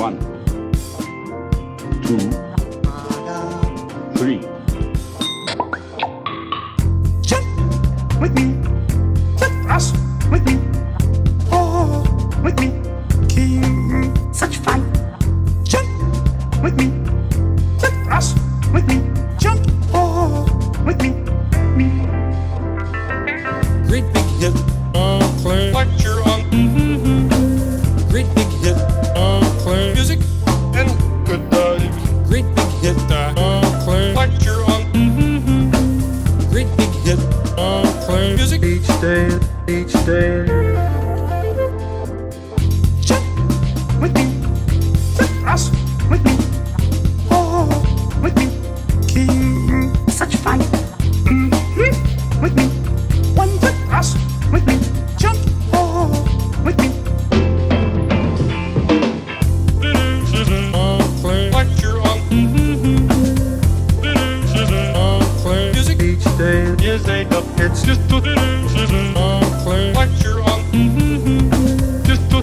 1, 2, 3. Jump with me, jump us with me, oh, with me, King, such fun. Jump with me, jump us with me, jump, oh, with me, me. Great big hit, play lecture on. Great big hit, play music and good vibes. Great big hit, play lecture on. Great big hit, play music each day, each day. Jump with me, jump us with me, oh, with me, King, such fun. With me, one jump us with me, jump, oh, with me. Play lecture on. Play music each day is a dub. It's just a play lecture on. Just a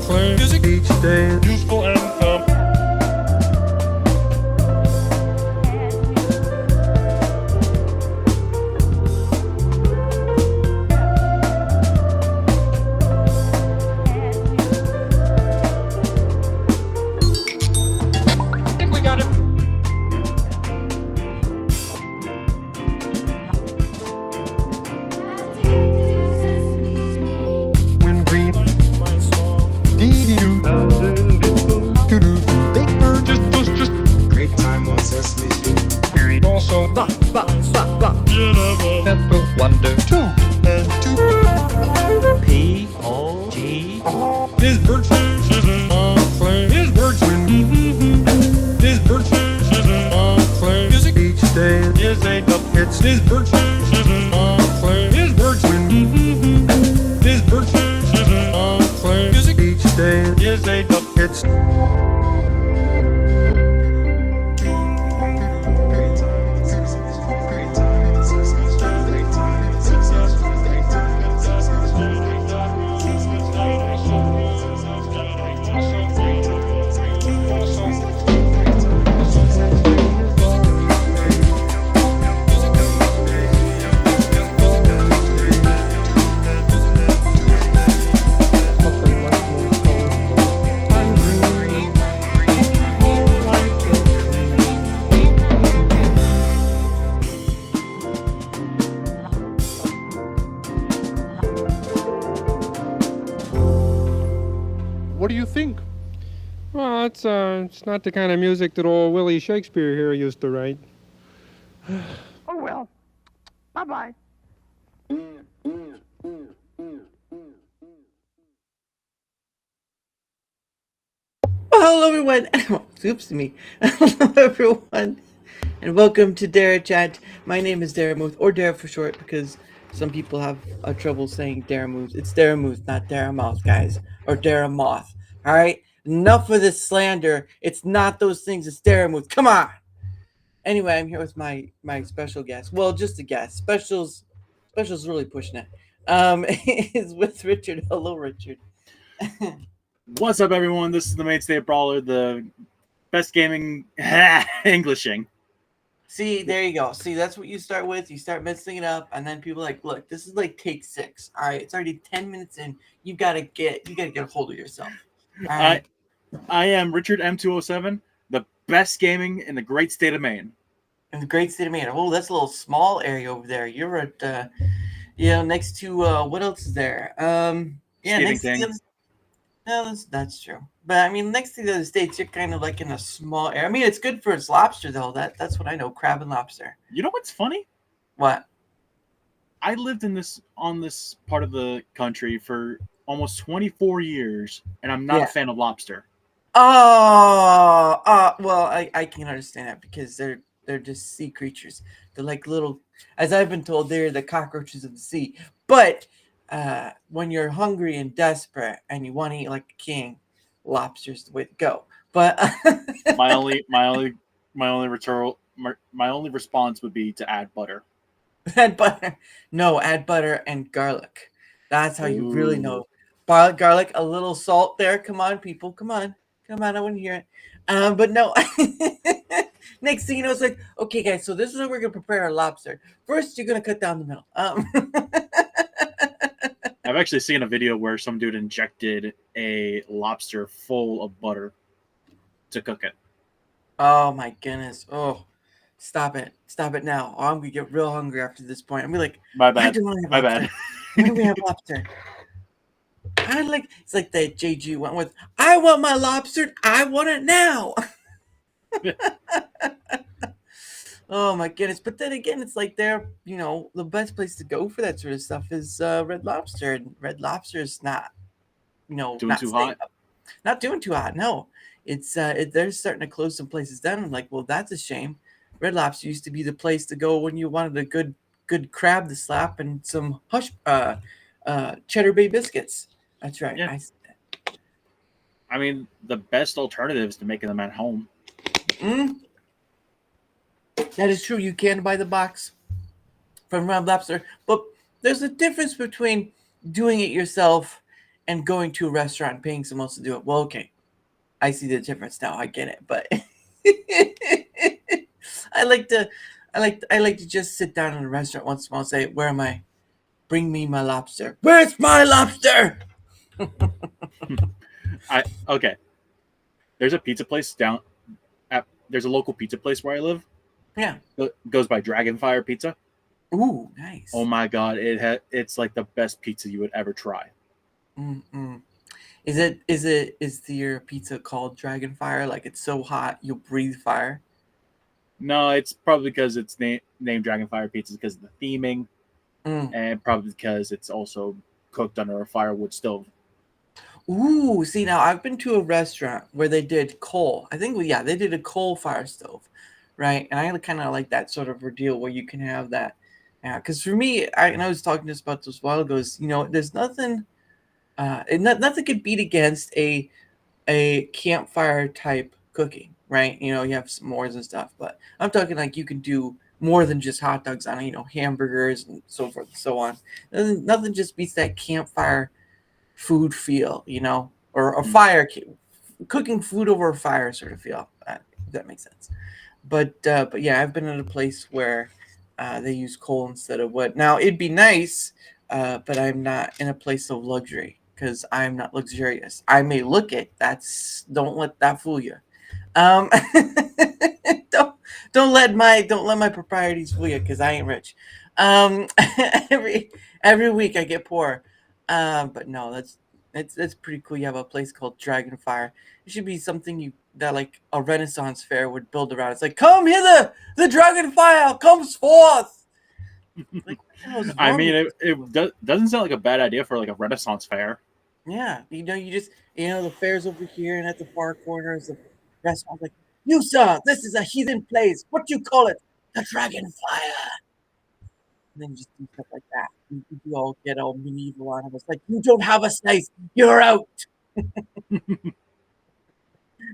play music each day. Useful and fun. I think we got it. When green, dee-dee-doo, doo-doo, big bird, just, Great time on Sesame Street. Also, Pepper Wonder. two, and two. P-O-G. His bird play. His bird His bird play. Music each day is a dub. It's his bird play. His bird His bird play. Music each day is a dub. It's Great time on Sesame Street. Great time on Sesame Street. Great time on Sesame Street. Great time on Sesame Street. Great time on Sesame Street. Great time on What do you think? Well, it's not the kind of music that old Willie Shakespeare here used to write. Oh well. Bye-bye. Well, hello everyone. Oops, me. Hello everyone, and welcome to Darachat. My name is Daramouthe, or Dara for short, because some people have trouble saying Daramouthe. It's Daramouthe, not Daramouthe, guys, or Daramouthe. All right, enough of this slander. It's not those things. It's Daramouthe. Come on. Anyway, I'm here with my special guest. Well, just a guest. Specials really pushing it. Is with Richard. Hello, Richard. What's up, everyone? This is the Mainstay Brawler, the best gaming Englishing. See, there you go. See, that's what you start with. You start messing it up, and then people are like, look, this is like take 6. All right, it's already 10 minutes in. You gotta get a hold of yourself. All right. I am Richard M207, the best gaming in the great state of Maine. In the great state of Maine. Oh, that's a little small area over there. You're at next to what else is there? Next to the other, no, that's true. But I mean, next to the other states, you're kind of like in a small area. I mean, it's good for its lobster, though. That's what I know, crab and lobster. You know what's funny? What? I lived on this part of the country for almost 24 years, and I'm not a fan of lobster. Oh, well, I can understand that because they're just sea creatures. They're like little, as I've been told, they're the cockroaches of the sea. But when you're hungry and desperate and you want to eat like a king, lobster's the way to go. But my only response would be to add butter. Add butter. No, add butter and garlic. That's how you really know. Garlic, a little salt there. Come on, people. Come on. Come on, I want to hear it. But no. Next thing you know, it's like, okay, guys, so this is how we're gonna prepare our lobster. First, you're gonna cut down the middle. I've actually seen a video where some dude injected a lobster full of butter to cook it. Oh my goodness! Oh, stop it! Stop it now! Oh, I'm gonna get real hungry after this point. I'm gonna be like, My why bad. do we have My lobster? bad. Why do we have lobster? It's like that JG went with. I want my lobster. I want it now. Oh my goodness! But then again, it's like the best place to go for that sort of stuff is Red Lobster, and Red Lobster is not, Doing not too staying hot? up, not doing too hot. No, they're starting to close some places down. I'm like, well, that's a shame. Red Lobster used to be the place to go when you wanted a good crab to slap and some Cheddar Bay biscuits. That's right. Yeah. I mean, the best alternative is to making them at home. That is true. You can buy the box from Red Lobster, but there's a difference between doing it yourself and going to a restaurant and paying someone else to do it. Well, okay, I see the difference now. I get it, but I like to just sit down in a restaurant once in a while and say, "Where am I? Bring me my lobster. Where's my lobster?" Okay. There's a pizza place there's a local pizza place where I live. Yeah. It goes by Dragonfire Pizza. Ooh, nice. Oh my god, it's like the best pizza you would ever try. Mm-mm. Is your pizza called Dragonfire? Like it's so hot you'll breathe fire? No, it's probably because it's named Dragonfire Pizza because of the theming, and probably because it's also cooked under a firewood stove. Ooh, see now I've been to a restaurant where they did coal. I think they did a coal fire stove, right? And I kind of like that sort of ordeal where you can have that. Yeah, because for me, I was talking just about this a while ago. There's nothing, nothing could beat against a campfire type cooking, right? You have s'mores and stuff, but I'm talking like you can do more than just hot dogs on it, hamburgers and so forth and so on. Nothing just beats that campfire food feel, or a fire, cooking food over a fire sort of feel. If that makes sense. But yeah, I've been at a place where they use coal instead of wood. Now it'd be nice, but I'm not in a place of luxury because I'm not luxurious. I may look it. Don't let that fool you. Don't let my proprieties fool you because I ain't rich. Every week I get poor. But no, that's pretty cool. You have a place called Dragonfire. It should be something that like a Renaissance fair would build around. It's like, come hither, the Dragonfire comes forth. Like, I mean, it doesn't sound like a bad idea for like a Renaissance fair. Yeah, you just the fair's over here, and at the far corner is the restaurant. Like, you sir, this is a heathen place. What do you call it? The Dragonfire. And then you just do stuff like that. You all get all medieval on us. Like, you don't have a slice. You're out.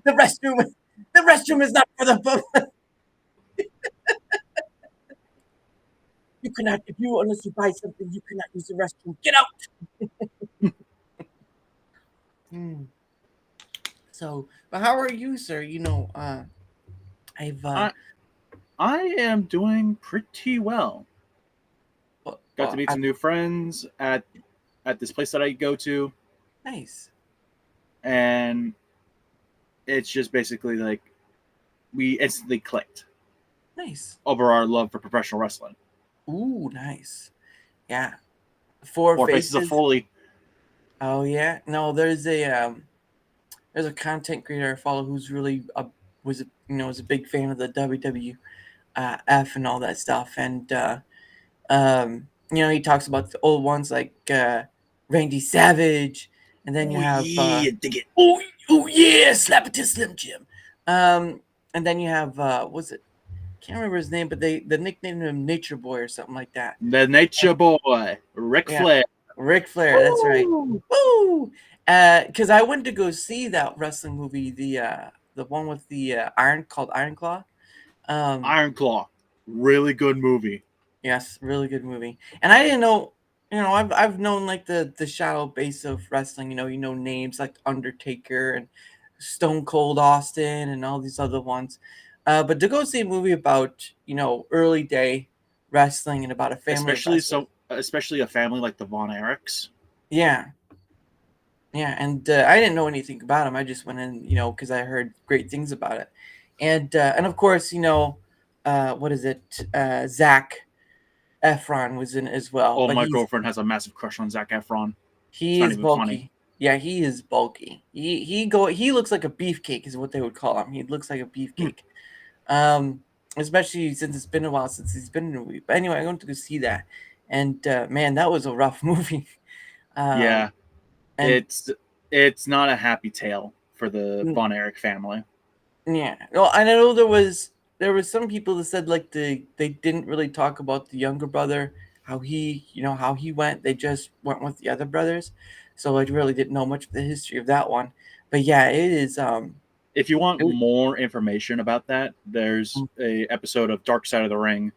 The restroom is not for the public. You cannot, unless you buy something, you cannot use the restroom. Get out. So, but how are you, sir? I am doing pretty well. Got to meet some new friends at this place that I go to. Nice. And it's just basically like we instantly clicked. Nice. Over our love for professional wrestling. Ooh, nice. Yeah. Four faces of Foley. Oh yeah. No, there's a content creator I follow who's really was a big fan of the WWF and all that stuff, and he talks about the old ones like Randy Savage, and then you have dig it. Oh yeah, slap it to Slim Jim. And then you have can't remember his name, but the nickname him Nature Boy or something like that. The Nature Boy, Ric Flair. Ric Flair, that's right. Woo! Because I went to go see that wrestling movie, the one with the called Iron Claw. Iron Claw, really good movie. Yes, really good movie. And I didn't know, I've known like the shadow base of wrestling. You know names like Undertaker and Stone Cold Austin and all these other ones. But to go see a movie about early day wrestling and about a family of wrestlers. Especially a family like the Von Erichs. Yeah. Yeah, and I didn't know anything about him. I just went in, because I heard great things about it, and of course, what is it? Zach Efron was in it as well, Oh, but my girlfriend has a massive crush on Zac Efron. he It's not is even bulky. funny. Yeah, he is bulky. He looks like a beefcake, is what they would call him. He looks like a beefcake. Especially since it's been a while since he's been in a movie. But anyway, I went to go see that, and man, that was a rough movie. Yeah, and it's not a happy tale for the Von Erich family. yeah, well, and I know there was some people that said like they didn't really talk about the younger brother, how he went. They just went with the other brothers, so I really didn't know much of the history of that one. But yeah, it is. If you want more information about that, there's a episode of Dark Side of the Ring,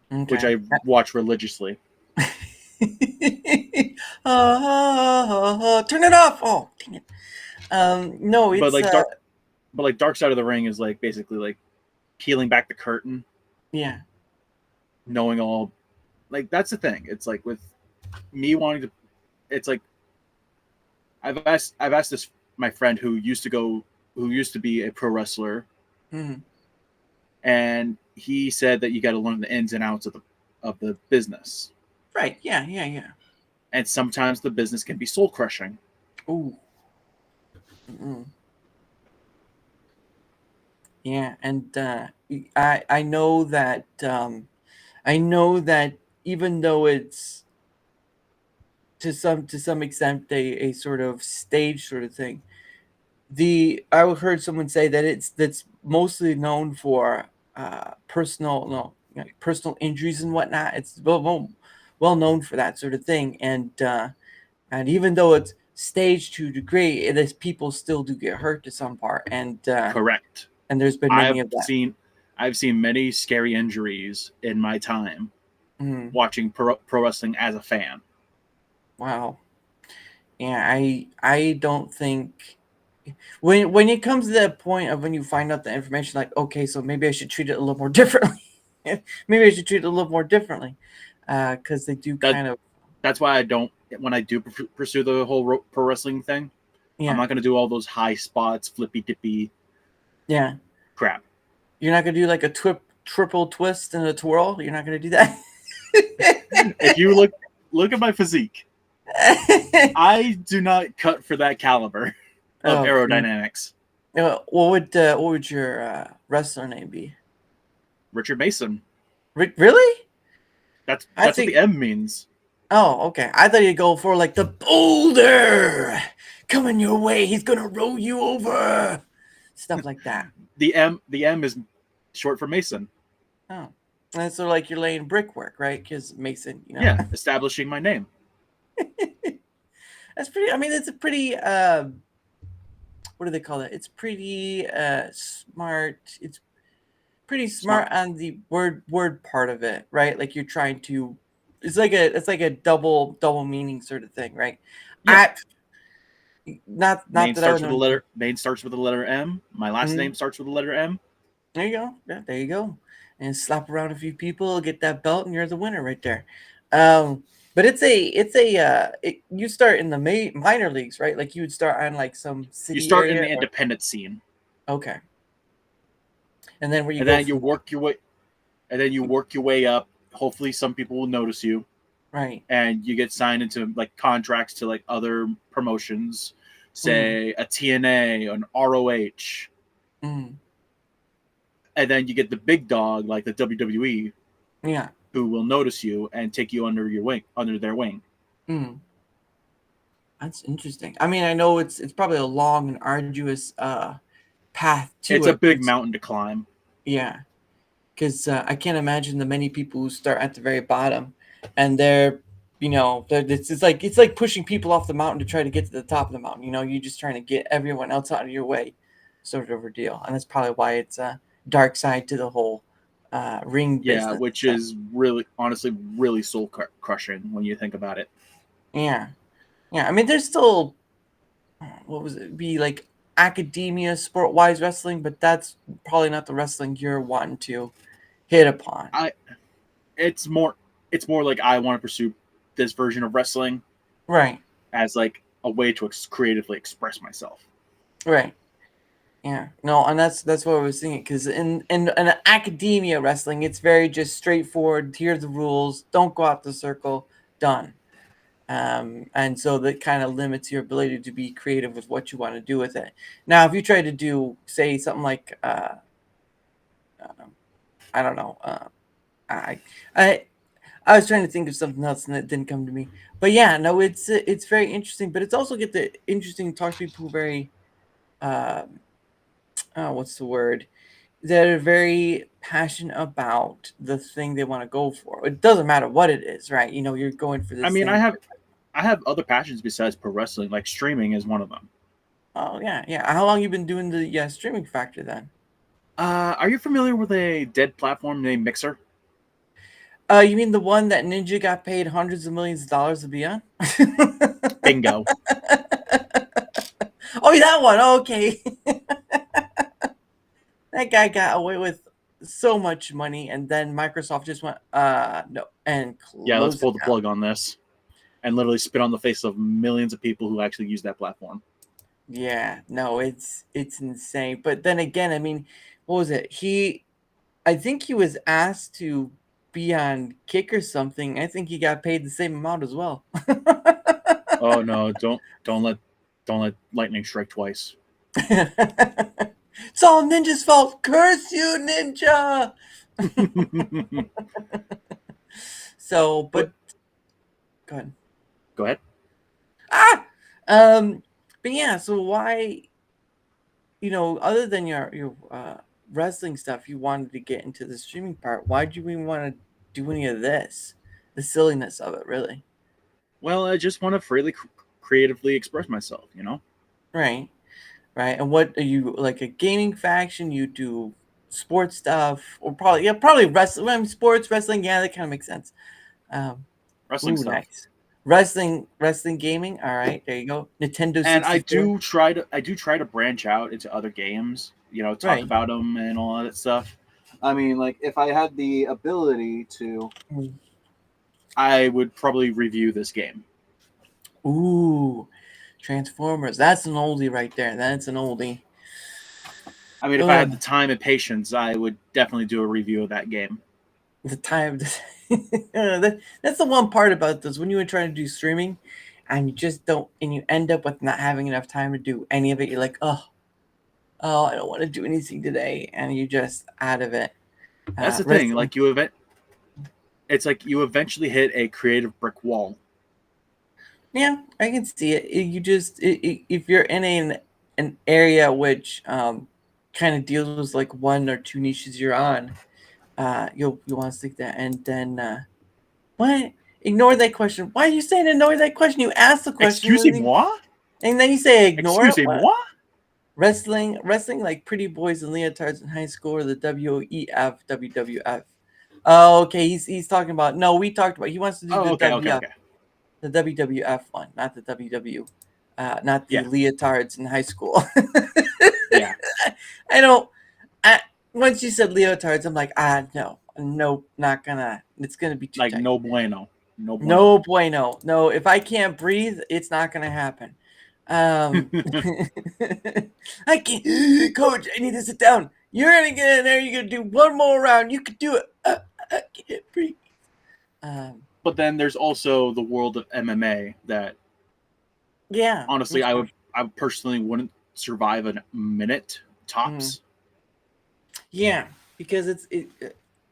which I watch religiously. Turn it off! Oh, dang it! No, it's but like Dark Side of the Ring is like basically like peeling back the curtain. Yeah. Knowing all, like that's the thing. It's like with me wanting to, it's like I've asked this my friend who used to be a pro wrestler, and he said that you got to learn the ins and outs of the business. Right. Yeah. And sometimes the business can be soul crushing. Ooh. Mm-mm. Yeah, and I know that even though it's to some extent a sort of stage sort of thing, I heard someone say that that's mostly known for personal injuries and whatnot. It's well known for that sort of thing, and even though it's staged to a degree, it is people still do get hurt to some part, and correct. And there's been many of that. I've seen many scary injuries in my time watching pro wrestling as a fan. Wow. Yeah, I don't think when it comes to that point of when you find out the information, like, okay, so maybe I should treat it a little more differently. Maybe I should treat it a little more differently, because they do kind of. That's why I don't. When I do pursue the whole pro wrestling thing, I'm not going to do all those high spots, flippy dippy. Yeah. Crap. You're not going to do like a triple twist and a twirl? You're not going to do that? If you look at my physique, I do not cut for that caliber of aerodynamics. What would your wrestler name be? Richard Mason. Really? That's what the M means. Oh, okay. I thought you'd go for like the boulder coming your way. He's going to roll you over. Stuff like that. The M is short for Mason. Oh, and so like you're laying brickwork, right? Because Mason, Yeah, establishing my name. That's pretty. I mean, it's a pretty. What do they call it? It's pretty smart. It's pretty smart on the word part of it, right? Like you're trying to. It's like a double meaning sort of thing, right? Yeah. Not Main that starts with the letter. Main starts with the letter M. My last name starts with the letter M. There you go. Yeah, there you go. And slap around a few people, get that belt, and you're the winner right there. But you start in the minor leagues, right? Like you would start on like some city. You start in the independent scene. Okay. And then you work your way, and then you work your way up. Hopefully, some people will notice you. Right. And you get signed into like contracts to like other promotions, say a TNA, an ROH. And then you get the big dog like the WWE. Yeah. Who will notice you and take you under their wing. That's interesting. I mean, I know it's probably a long and arduous path to it. It's a big mountain to climb. Yeah. Because I can't imagine the many people who start at the very bottom, and it's like pushing people off the mountain to try to get to the top of the mountain. You're just trying to get everyone else out of your way, sort of a deal. And that's probably why it's a dark side to the whole ring business. Yeah, which is really, honestly, really soul crushing when you think about it. Yeah. I mean, there's still what was it? Be like academia, sport wise wrestling, but that's probably not the wrestling you're wanting to hit upon. It's more like I want to pursue this version of wrestling Right, as like a way to creatively express myself. right. Yeah, no, and that's what I was thinking. Because in academia wrestling, it's very just straightforward. Here are the rules. Don't go out the circle. Done. And so that kind of limits your ability to be creative with what you want to do with it. Now, if you try to do, say, something like, I don't know, I, I, I was trying to think of something else and it didn't come to me. But yeah, no, it's very interesting. But it's also get the interesting to talk to people who very, um, what's the word? That are very passionate about the thing they want to go for. It doesn't matter what it is, right? You know, you're going for this I mean, thing. I have other passions besides pro wrestling. Like streaming is one of them. Oh yeah, yeah. How long you been doing the streaming factor then? Are you familiar with a dead platform named Mixer? You mean the one that Ninja got paid hundreds of millions of dollars to be on? Bingo. Oh, that one. Oh, okay. That guy got away with so much money, and then Microsoft just went, no, and Yeah, let's closed it pull the down. plug on this and literally spit on the face of millions of people who actually use that platform. Yeah, no, it's insane. But then again, I mean, what was it? I think he was asked to be on Kick or something. I think he got paid the same amount as well. Oh no, don't let lightning strike twice. It's all Ninja's fault. Curse you, Ninja. So, But but go ahead. go ahead. Ah, um, but yeah. So why, other than your wrestling stuff, you wanted to get into the streaming part. Why'd you even want to do any of this? The silliness of it, really. Well, I just want to freely creatively express myself, you know? Right, right. And what are you like a gaming faction? You do sports stuff, or probably wrestling. I mean, sports wrestling. Yeah, that kind of makes sense. Um, Wrestling ooh, stuff. nice. Wrestling gaming. All right, there you go. Nintendo And 64. I do try to branch out into other games, you know, talk Right. about them and all that stuff. I mean, like if I had the ability to, Mm. I would probably review this game. Ooh, Transformers. That's an oldie right there. That's an oldie. I mean, if I had the Oh, time and patience, I would definitely do a review of that game. the time. That's the one part about this. When you were trying to do streaming, and you just don't, and you end up with not having enough time to do any of it. You're like, oh, I don't want to do anything today, and you just out of it. That's the thing. Wrestling. It's like you eventually hit a creative brick wall. Yeah, I can see it. If you're in an area which kind of deals with like one or two niches you're on, you'll want to stick that. And then what? Ignore that question. Why are you saying ignore that question? You asked the question, Excusez-moi? and then you say ignore it. What? Excusez-moi? Wrestling like pretty boys and leotards in high school, or the WEF, WWF. Oh, okay. He's talking about. No, we talked about. He wants to do Oh, the okay, WF. okay. The WWF one, not the WW, not the Yeah, leotards in high school. yeah. I don't. Once you said leotards, I'm like, no, not gonna. It's gonna be too Like tight. no bueno. No bueno. No bueno. No, if I can't breathe, it's not gonna happen. I can't, Coach. I need to sit down. You're gonna get in there. You're gonna do one more round. You can do it. I can't breathe. But then there's also the world of MMA that Yeah. honestly I personally wouldn't survive a minute tops. Yeah, because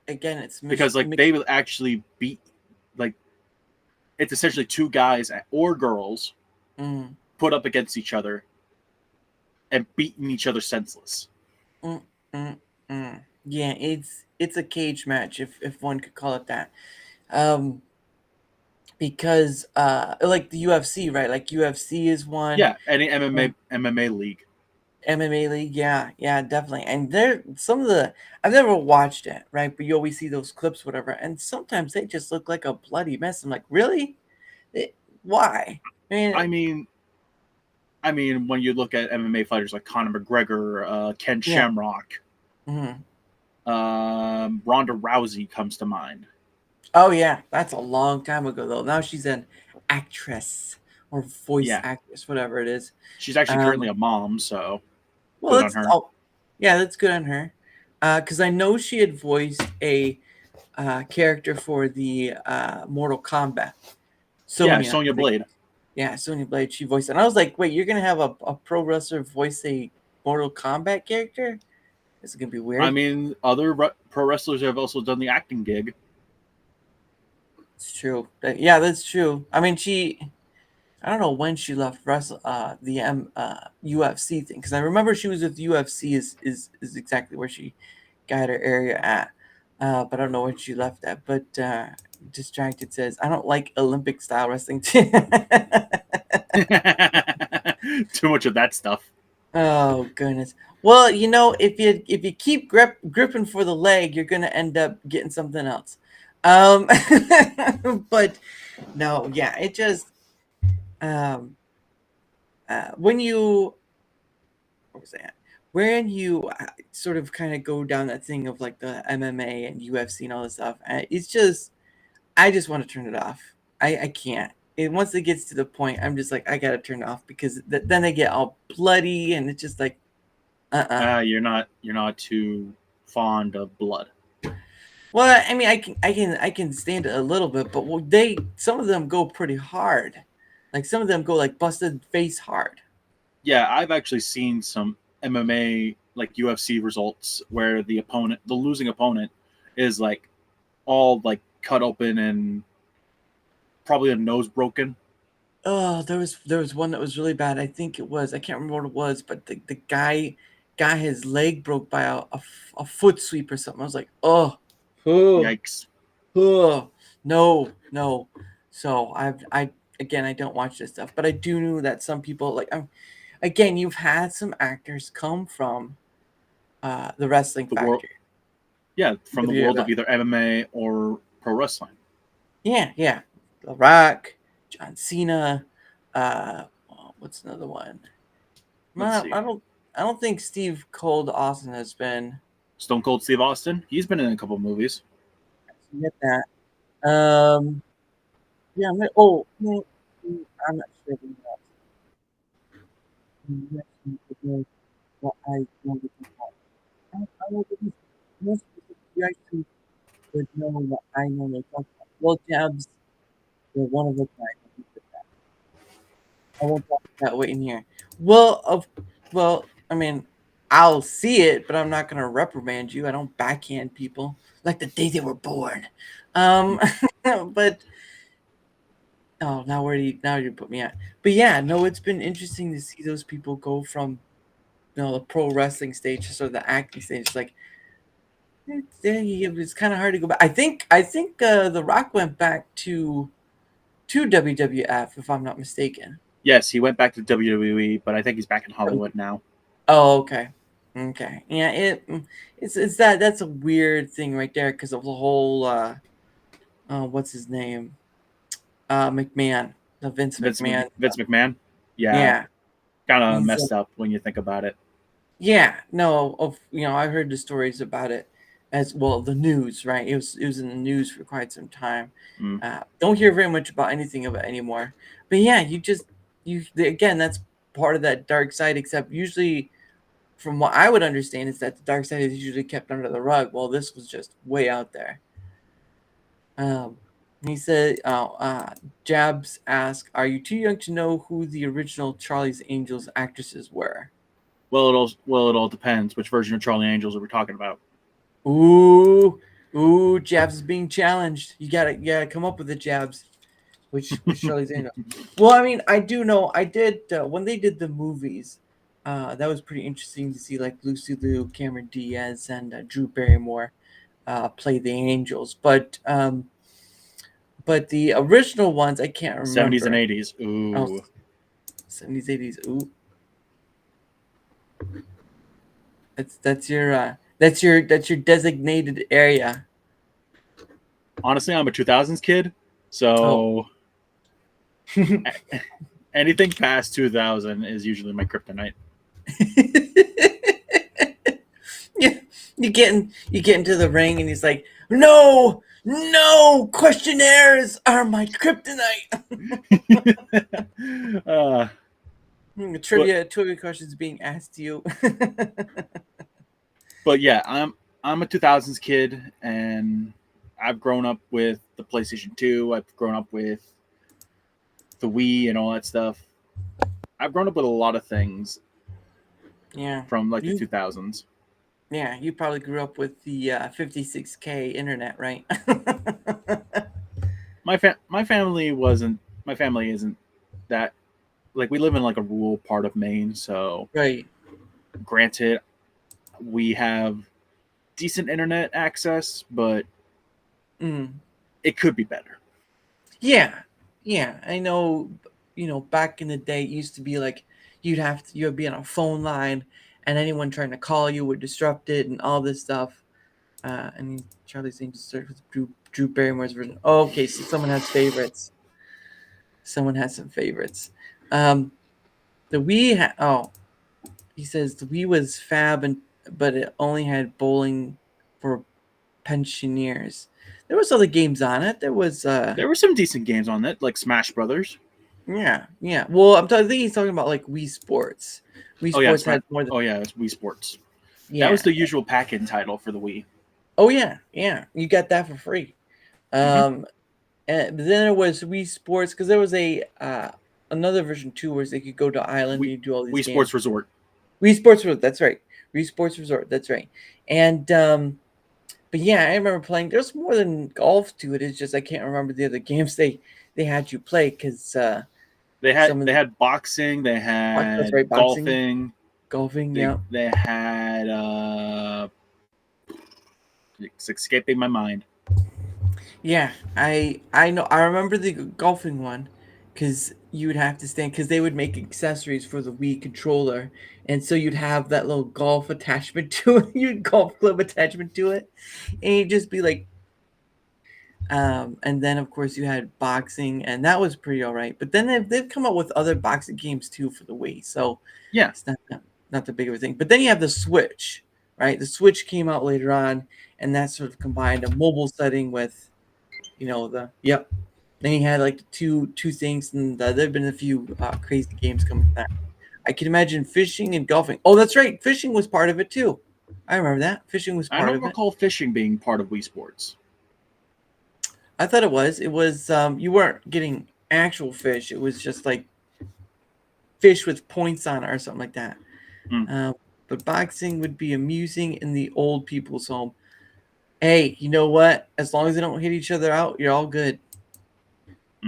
again, it's Because like they will actually beat, like it's essentially two guys or girls Mm, put up against each other and beating each other senseless. mm, mm, mm. Yeah, it's a cage match if one could call it that. Um, because like the UFC, right? Like UFC is one. Yeah, any MMA league. MMA league, yeah, definitely. And there, some of the I've never watched it, right? But you always see those clips, whatever, and sometimes they just look like a bloody mess. I'm like, really? Why? I I mean, mean, I mean, when you look at MMA fighters like Conor McGregor, Ken Yeah. Shamrock, Mhm. Ronda Rousey comes to mind. Oh yeah, that's a long time ago though. Now she's an actress or voice Yeah, actress, whatever it is. she's actually Um, currently a mom, so well, good on that's her. oh, yeah, that's good on her. Because I know she had voiced a character for the Mortal Kombat. Yeah, Sonya, Sonya Blade. yeah, Sonya Blade. She voiced it. And I was like, wait, you're gonna have a pro wrestler voice a Mortal Kombat character? This is gonna be I weird. mean, other pro wrestlers have also done the acting gig. It's true. Yeah, that's true. I mean, I don't know when she left the UFC thing because I remember she was with UFC is exactly where she got her area at, but I don't know when she left that. But Distracted says I don't like Olympic style wrestling. Too much of that stuff. Oh goodness. Well, you know, if you keep gripping for the leg, you're gonna end up getting something else. Um, but no, yeah, it just um, when you what was that? When you sort of kind of go down that thing of like the MMA and UFC and all this stuff, it's just I just want to turn it off. I can't. Once it gets to the point, I'm just like I gotta turn it off because then they get all bloody and it's just like You're not too fond of blood. Well, I mean, I can stand it a little bit, but some of them go pretty hard. Like some of them go like busted face hard. Yeah, I've actually seen some MMA like UFC results where the losing opponent, is like all like cut open and probably a nose broken. Oh, there was one that was really bad. I think it was I can't remember what it was, but the guy got his leg broke by a foot sweep or something. I was like, oh, Yikes! oh, no, no. So I again I don't watch this stuff, but I do know that some people like again you've had some actors come from the wrestling The world, factory. yeah, from the world of WWF. either MMA or pro wrestling. Yeah, yeah. The Rock, John Cena. What's another one? Let's see. I don't think Steve Cold Austin has been. Stone Cold Steve Austin. He's been in a couple movies. Get that. Yeah. Oh, I'm not sure. What I know I know that most of you actually would know what I know they talk about. Well, jabs were one of the kind. I won't talk about waiting here. Well, I mean, I'll see it, but I'm not gonna reprimand you. I don't backhand people like the day they were born. But oh, now you put me at. But yeah, no, it's been interesting to see those people go from the pro wrestling stage to sort of the acting stage. It's like it's kind of hard to go back. I think The Rock went back to WWF if I'm not mistaken. Yes, he went back to WWE, but I think he's back in Hollywood now. Oh, okay. Okay. Yeah, it's that's a weird thing right there because of the whole what's his name? McMahon, the Vince McMahon. Vince McMahon. Yeah, Yeah. kind of He's messed up when you think about it. yeah, no, I heard the stories about it as well, the news, right? It was in the news for quite some time. Mm. Don't hear very much about anything of it anymore. But yeah, again, that's part of that dark side, except usually from what I would understand is that the dark side is usually kept under the rug. Well, this was just way out there. He said, Jabs asked, "Are you too young to know who the original Charlie's Angels actresses were?" Well, it all depends which version of Charlie Angels are we talking about. Ooh, Jabs is being challenged. You gotta come up with it, Jabs. Which Charlie's Angels? Well, I mean, I do know. I did when they did the movies. That was pretty interesting to see, like Lucy Liu, Cameron Diaz, and Drew Barrymore play the Angels. But the original ones, I can't remember. 70s and 80s. Ooh. Oh, 70s, 80s. Ooh. That's your designated area. Honestly, I'm a 2000s kid, so anything past 2000 is usually my kryptonite. Yeah, you get into the ring and he's like, no, questionnaires are my kryptonite. Trivia questions being asked to you. But yeah, I'm a 2000s kid, and I've grown up with the PlayStation 2. I've grown up with the Wii and all that stuff. I've grown up with a lot of things. Yeah, from like the 2000s. Yeah, you probably grew up with the 56K internet, right? My family wasn't. My family isn't that. Like, we live in like a rural part of Maine, so right. Granted, we have decent internet access, but it could be better. Yeah, I know. Back in the day, it used to be like you'd be on a phone line, and anyone trying to call you would disrupt it, and all this stuff. I mean, Charlie's name just started with Drew Barrymore's version. Oh, okay, so someone has favorites. Someone has some favorites. The Wii. He says the Wii was fab, but it only had bowling for pensioners. There was other games on it. There were some decent games on it, like Smash Brothers. Yeah. Well, I think he's talking about like Wii Sports. Wii Sports had more than. Oh yeah, it's Wii Sports. Yeah. That was the usual pack-in title for the Wii. Oh yeah, you got that for free. But then there was Wii Sports, because there was another version too, where they could go to island and you do all these Wii games. Sports Resort. Wii Sports Resort, that's right. Wii Sports Resort, that's right. And but yeah, I remember playing. There's more than golf to it. It's just I can't remember the other games they had you play, because they had boxing, they had golfing. They had it's escaping my mind. Yeah, I know. I remember the golfing one, because you would have to stand, because they would make accessories for the Wii controller, and so you'd have that little golf attachment to it, you'd golf club attachment to it, and you'd just be like, and then of course you had boxing, and that was pretty all right. But then they've come up with other boxing games too for the Wii, so yeah, it's not the big of a thing. But then you have the Switch, right? The Switch came out later on, and that sort of combined a mobile setting with, Then you had like the two things, and there've been a few crazy games coming from that. I can imagine fishing and golfing. Oh, that's right, fishing was part of it too. I remember that fishing was part of it. I don't recall fishing being part of Wii Sports. I thought it was. It was. You weren't getting actual fish. It was just like fish with points on it or something like that. But boxing would be amusing in the old people's home. Hey, you know what? As long as they don't hit each other out, you're all good.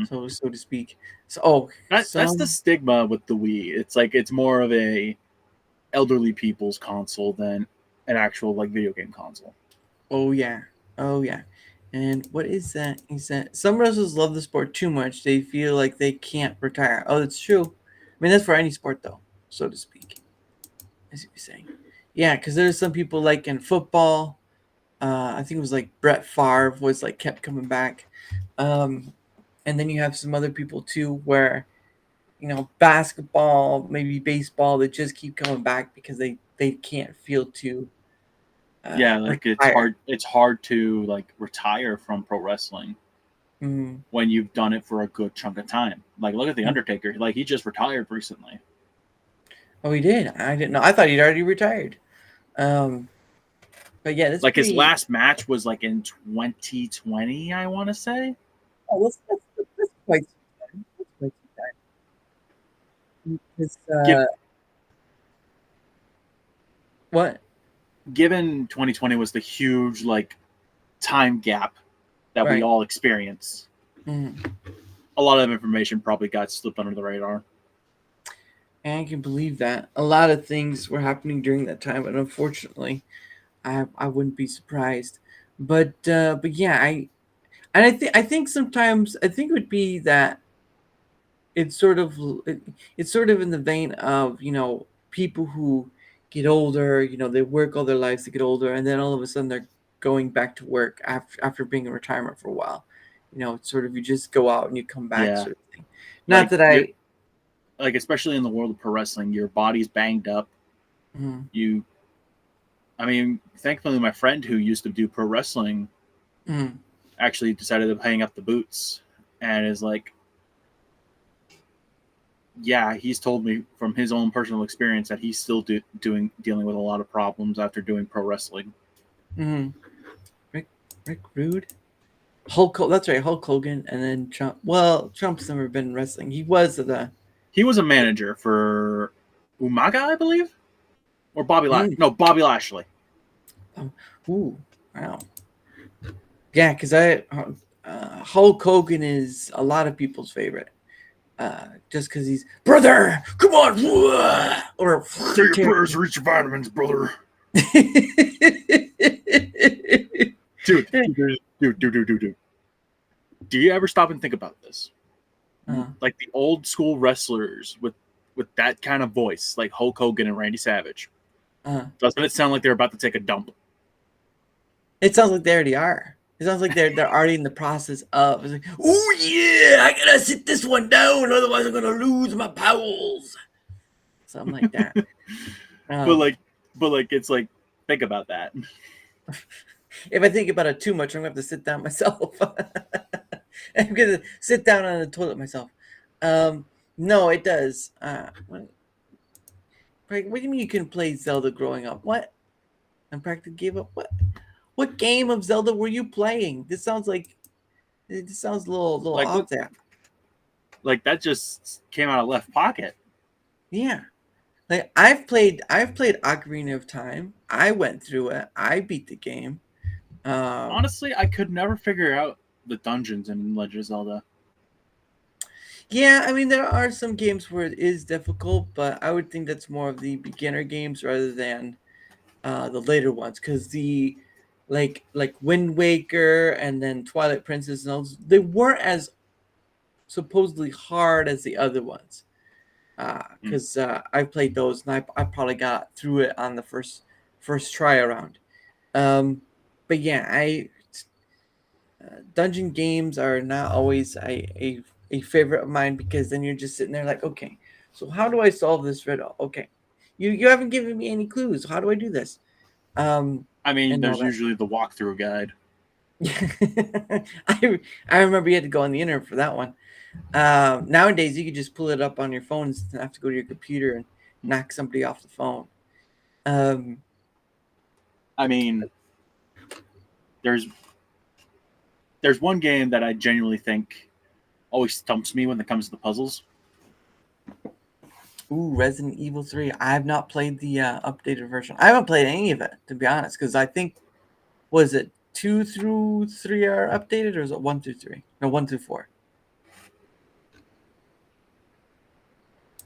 So to speak. So that's the stigma with the Wii. It's like it's more of a elderly people's console than an actual like video game console. Oh yeah. And what is that? He said some wrestlers love the sport too much. They feel like they can't retire. Oh, that's true. I mean, that's for any sport though, so to speak. As you were saying. Yeah, because there's some people like in football. I think it was like Brett Favre was like kept coming back. And then you have some other people too, where, basketball, maybe baseball, they just keep coming back because they can't feel to. It's hard to like retire from pro wrestling when you've done it for a good chunk of time. Like, look at the Undertaker. Like, he just retired recently. Oh, he did. I didn't know. I thought he'd already retired. But yeah, that's like his last match was like in 2020, I want to say. Oh, that's quite some time. Because, what? Given 2020 was the huge like time gap that we all experienced, a lot of information probably got slipped under the radar. And I can believe that. A lot of things were happening during that time, and unfortunately, I wouldn't be surprised. But yeah, I think sometimes I think it would be that it's sort of in the vein of people who get older, they work all their lives to get older, and then all of a sudden they're going back to work after being in retirement for a while. It's sort of you just go out and you come back sort of thing. like especially in the world of pro wrestling, your body's banged up. Mm-hmm. I mean, thankfully, my friend who used to do pro wrestling Mm-hmm. actually decided to hang up the boots and is like, yeah, he's told me from his own personal experience that he's still dealing with a lot of problems after doing pro wrestling. Mm-hmm. Rick Rude, Hulk. That's right, Hulk Hogan, and then Trump. Well, Trump's never been in wrestling. He was He was a manager for Umaga, I believe, or Bobby Bobby Lashley. Ooh, wow. Yeah, because Hulk Hogan is a lot of people's favorite. Just because he's brother, come on, or Take your prayers, reach your vitamins, brother. Dude. Do you ever stop and think about this? Like the old school wrestlers with that kind of voice, like Hulk Hogan and Randy Savage. Doesn't it sound like they're about to take a dump? It sounds like they already are. It sounds like they're already in the process of. It's like, oh yeah, I gotta sit this one down, otherwise I'm gonna lose my powers. Something like that. But like, it's like, think about that. If I think about it too much, I'm gonna have to sit down myself. I'm gonna sit down on the toilet myself. No, it does. What do you mean you couldn't play Zelda growing up? What? I practically gave up. What game of Zelda were you playing? This sounds a little Like, off there. Like that just came out of left pocket. Yeah. Like I've played Ocarina of Time. I went through it. I beat the game. Honestly, I could never figure out the dungeons in Legend of Zelda. Yeah, I mean there are some games where it is difficult, but I would think that's more of the beginner games rather than the later ones, because the like Wind Waker and then Twilight Princess and those, they weren't as supposedly hard as the other ones. Because I played those and I probably got through it on the first try around. But yeah, dungeon games are not always a favorite of mine, because then you're just sitting there like, okay, so how do I solve this riddle? Okay, you haven't given me any clues. How do I do this? I mean, there's usually the walkthrough guide. I remember you had to go on the internet for that one. Nowadays, you could just pull it up on your phone and have to go to your computer and knock somebody off the phone. I mean, there's one game that I genuinely think always stumps me when it comes to the puzzles. Ooh, Resident Evil 3. I have not played the updated version. I haven't played any of it, to be honest, because I think, was it 2 through 3 are updated, or is it 1 through 3? No, 1 through 4.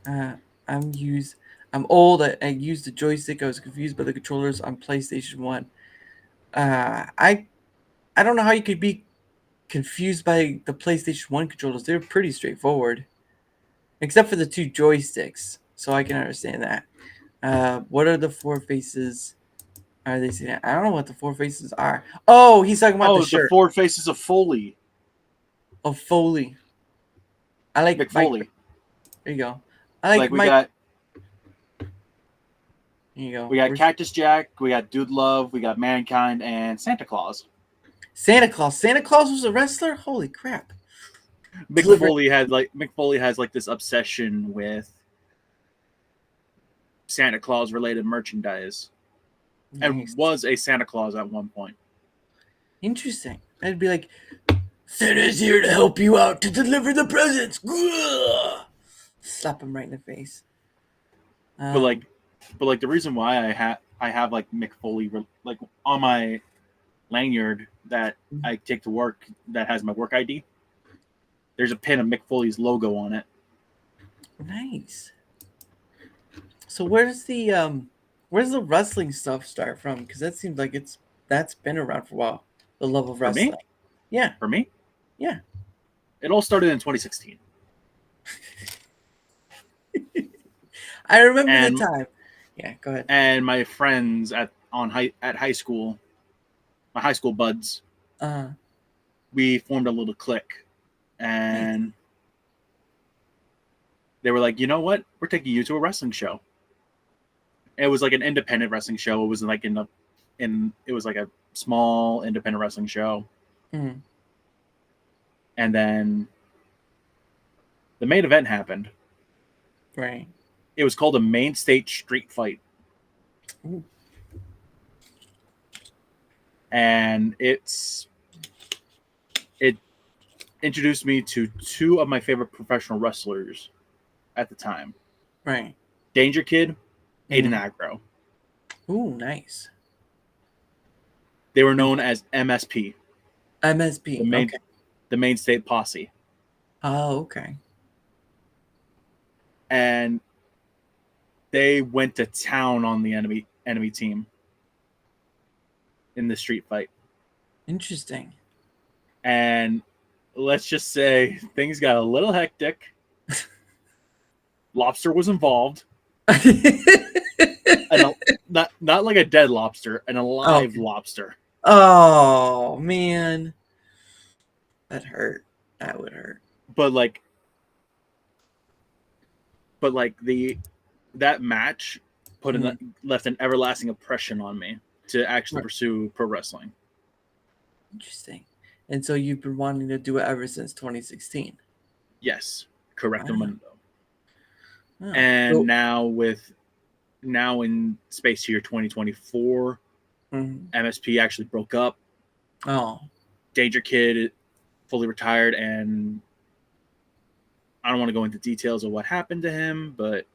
I'm old. I used the joystick. I was confused by the controllers on PlayStation 1. I don't know how you could be confused by the PlayStation 1 controllers. They're pretty straightforward, except for the 2 joysticks. So I can understand that. What are the 4 faces? Are they saying? I don't know what the 4 faces are. Oh, he's talking about the shirt. The 4 faces of Foley. Of Foley. I like Mick Foley. There you go. I like we Mike. got. There you go. We got Cactus Jack. We got Dude Love. We got Mankind and Santa Claus. Santa Claus. Santa Claus was a wrestler. Holy crap! Mick Foley has like this obsession with Santa Claus related merchandise, and was a Santa Claus at one point. Interesting. I'd be like, Santa's here to help you out to deliver the presents. Gah! Slap him right in the face. But like the reason why I have like Mick Foley like on my lanyard that I take to work that has my work ID. There's a pin of Mick Foley's logo on it. Nice. So where's the wrestling stuff start from? Because that seems like that's been around for a while. The love of wrestling. For me? Yeah. For me? Yeah. It all started in 2016. I remember the time. Yeah, go ahead. And my friends at high school, my high school buds, we formed a little clique, and they were like, you know what? We're taking you to a wrestling show. It was like an independent wrestling show. It was like it was like a small independent wrestling show. Mhm. And then the main event happened. Right. It was called a main state street fight. Ooh. And it introduced me to two of my favorite professional wrestlers at the time. Right. Danger Kid, Aiden Mhm. Agro. Ooh, nice. They were known as MSP, MSP. Okay. the main state posse. Oh, okay. And they went to town on the enemy team in the street fight. Interesting. And let's just say things got a little hectic. Lobster was involved. Not like a dead lobster, an alive lobster. Oh man, that hurt. That would hurt. But that match left an everlasting impression on me to actually pursue pro wrestling. Interesting. And so you've been wanting to do it ever since 2016. Yes, correct. Wow. Oh, And so- now in Space Year 2024, Mhm. MSP actually broke up. Oh, Danger Kid fully retired, and I don't want to go into details of what happened to him, but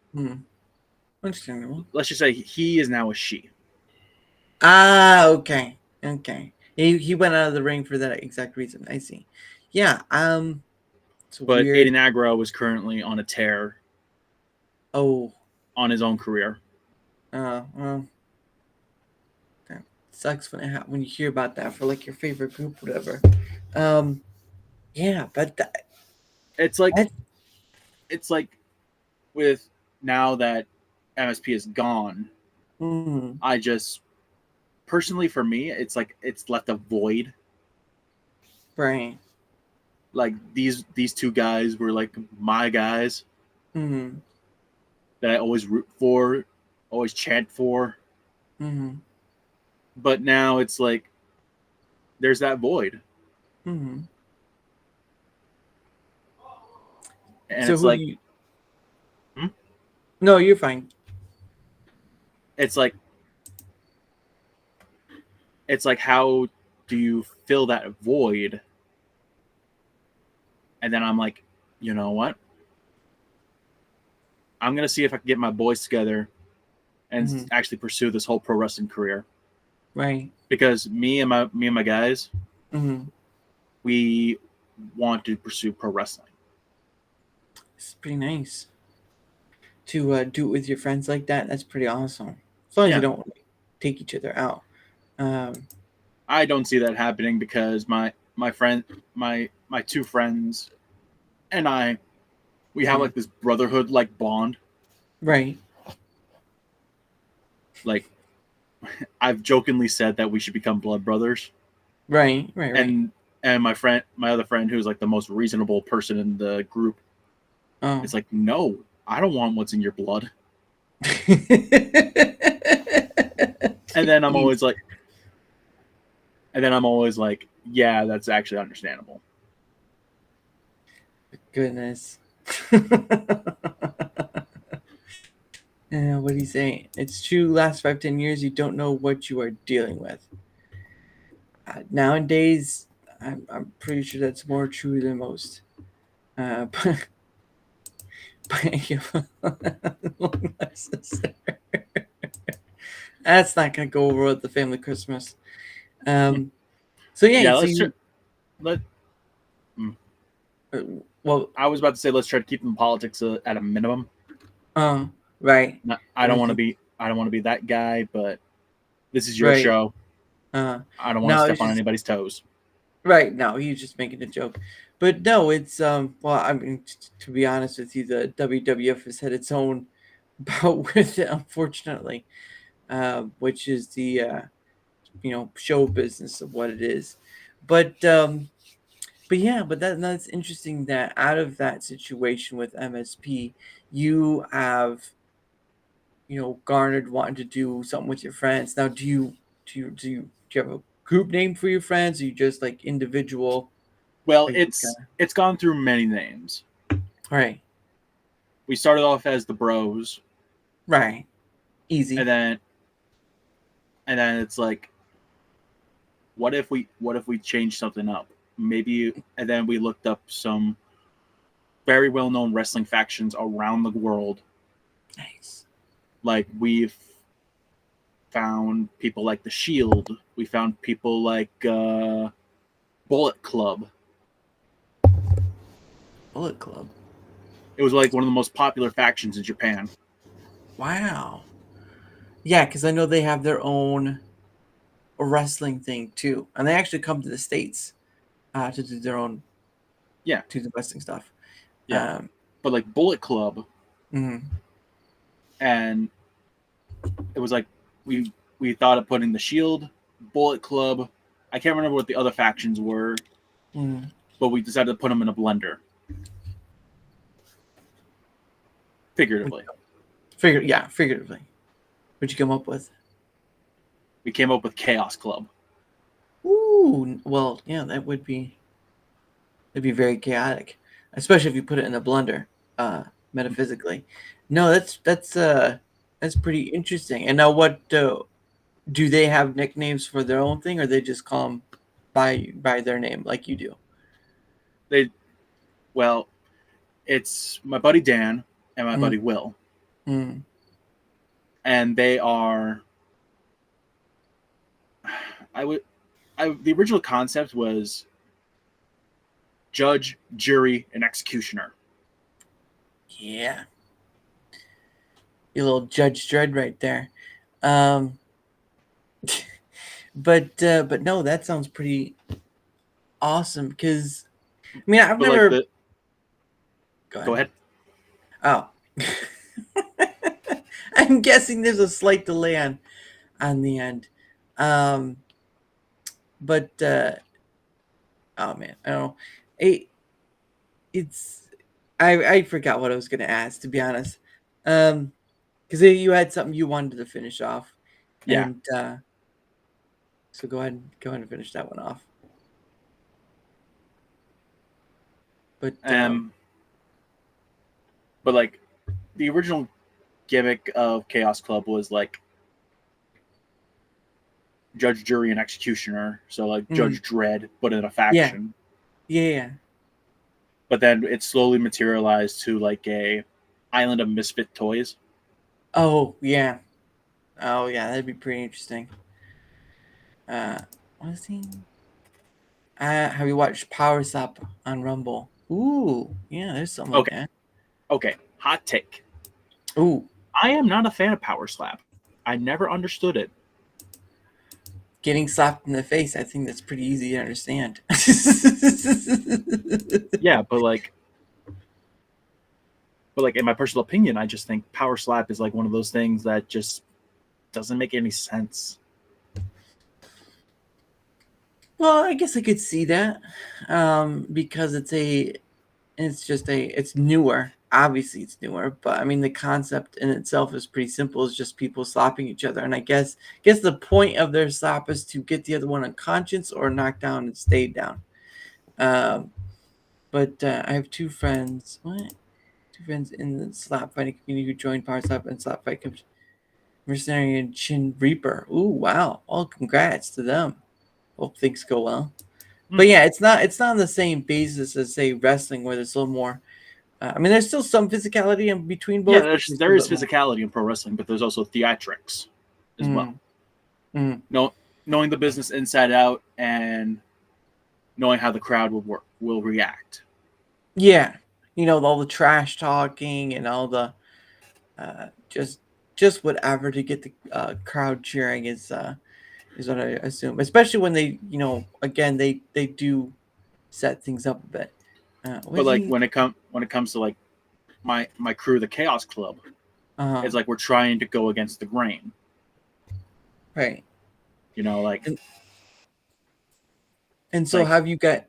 understandable. let's just say he is now a she. Ah, okay. He went out of the ring for that exact reason. I see. Yeah. It's But weird. Aiden Agro is currently on a tear Oh. on his own career. Well. That sucks when you hear about that for like your favorite group, whatever. Yeah, but It's like with now that MSP is gone, I just personally, for me, it's like it's left a void. right. Like these two guys were like my guys that I always root for, always chant for. But now it's like there's that void. And So it's who like do you... No, you're fine. it's like how do you fill that void? And then I'm like, you know what? I'm gonna see if I can get my boys together and actually pursue this whole pro wrestling career. Right. Because me and my guys, we want to pursue pro wrestling. It's pretty nice to do it with your friends like that. That's pretty awesome. As long as you don't take each other out. I don't see that happening because my two friends and I, we have like this brotherhood like bond. Right. Like I've jokingly said that we should become blood brothers. Right. And my other friend, who's like the most reasonable person in the group, it's like, no, I don't want what's in your blood. And then I'm always like, yeah, that's actually understandable. Goodness. What do you say? It's true. Last 5-10 years, you don't know what you are dealing with. Nowadays, I'm pretty sure that's more true than most. But that's not gonna go over with the family Christmas. So well, I was about to say let's try to keep the politics at a minimum. Right. I don't want to be that guy, but this is your show. I don't want to step on anybody's toes. Right. No, he's just making a joke. But no, it's well, I mean, to be honest with you, the WWF has had its own bout with it, unfortunately, which is the show business of what it is. But But yeah, but that's interesting that out of that situation with MSP, you have, garnered wanting to do something with your friends. Now, do you have a group name for your friends? Or you just like individual? Well, Like, it's gone through many names. right, We started off as the Bros, right, easy. and then it's like, what if we change something up? Maybe, and then we looked up some very well known wrestling factions around the world. Nice. Like we've found people like the Shield. We found people like Bullet Club. Bullet Club. It was like one of the most popular factions in Japan. Wow. Yeah, because I know they have their own wrestling thing too, and they actually come to the States to do their own to the wrestling stuff. Yeah, but like Bullet Club, Mhm. and it was like we thought of putting the Shield, Bullet Club. I can't remember what the other factions were, but we decided to put them in a blender. Figuratively. Figuratively. What'd you come up with? We came up with Chaos Club. Ooh, well, yeah, that'd be very chaotic, especially if you put it in a blender, metaphysically. No, that's pretty interesting. And now, what do they have nicknames for their own thing, or they just call them by their name like you do? Well, it's my buddy Dan and my buddy Will, Mm. and they are. The original concept was judge, jury, and executioner. Yeah. Your little Judge Dredd right there. But no, that sounds pretty awesome because I mean I've But never like Go ahead. Go ahead. Oh. I'm guessing there's a slight delay on the end. But oh man, I don't know. I forgot what I was gonna ask, to be honest. Because you had something you wanted to finish off. Yeah. And so go ahead and finish that one off. But like the original gimmick of Chaos Club was like judge, jury, and executioner. So like Judge Dredd, but in a faction. Yeah. But then it slowly materialized to like a island of misfit toys. Oh yeah. That'd be pretty interesting. What is he? Have you watched Power Slap on Rumble? Ooh, yeah, there's something like that. Okay, hot take. Ooh. I am not a fan of Power Slap. I never understood it. Getting slapped in the face, I think that's pretty easy to understand. Yeah, but like in my personal opinion, I just think Power Slap is like one of those things that just doesn't make any sense. Well, I guess I could see that because it's newer. Obviously, it's newer, but I mean the concept in itself is pretty simple. It's just people slapping each other, and I guess the point of their slap is to get the other one unconscious or knocked down and stayed down. But I have two friends. What? Two friends in the slap fighting community who joined Power Slap and Slap Fight Mercenary and Chin Reaper. Ooh, wow! Well, congrats to them. Hope things go well. But yeah, it's not on the same basis as say wrestling, where there's a little more. I mean, there's still some physicality in between both. Yeah, there is physicality in pro wrestling, but there's also theatrics as well. Knowing the business inside out and knowing how the crowd will react. Yeah, all the trash talking and all the just whatever to get the crowd cheering is what I assume. Especially when they, again they do set things up a bit. But like when it comes to like my crew, the Chaos Club, it's like we're trying to go against the grain, right? Like. And so, have you got?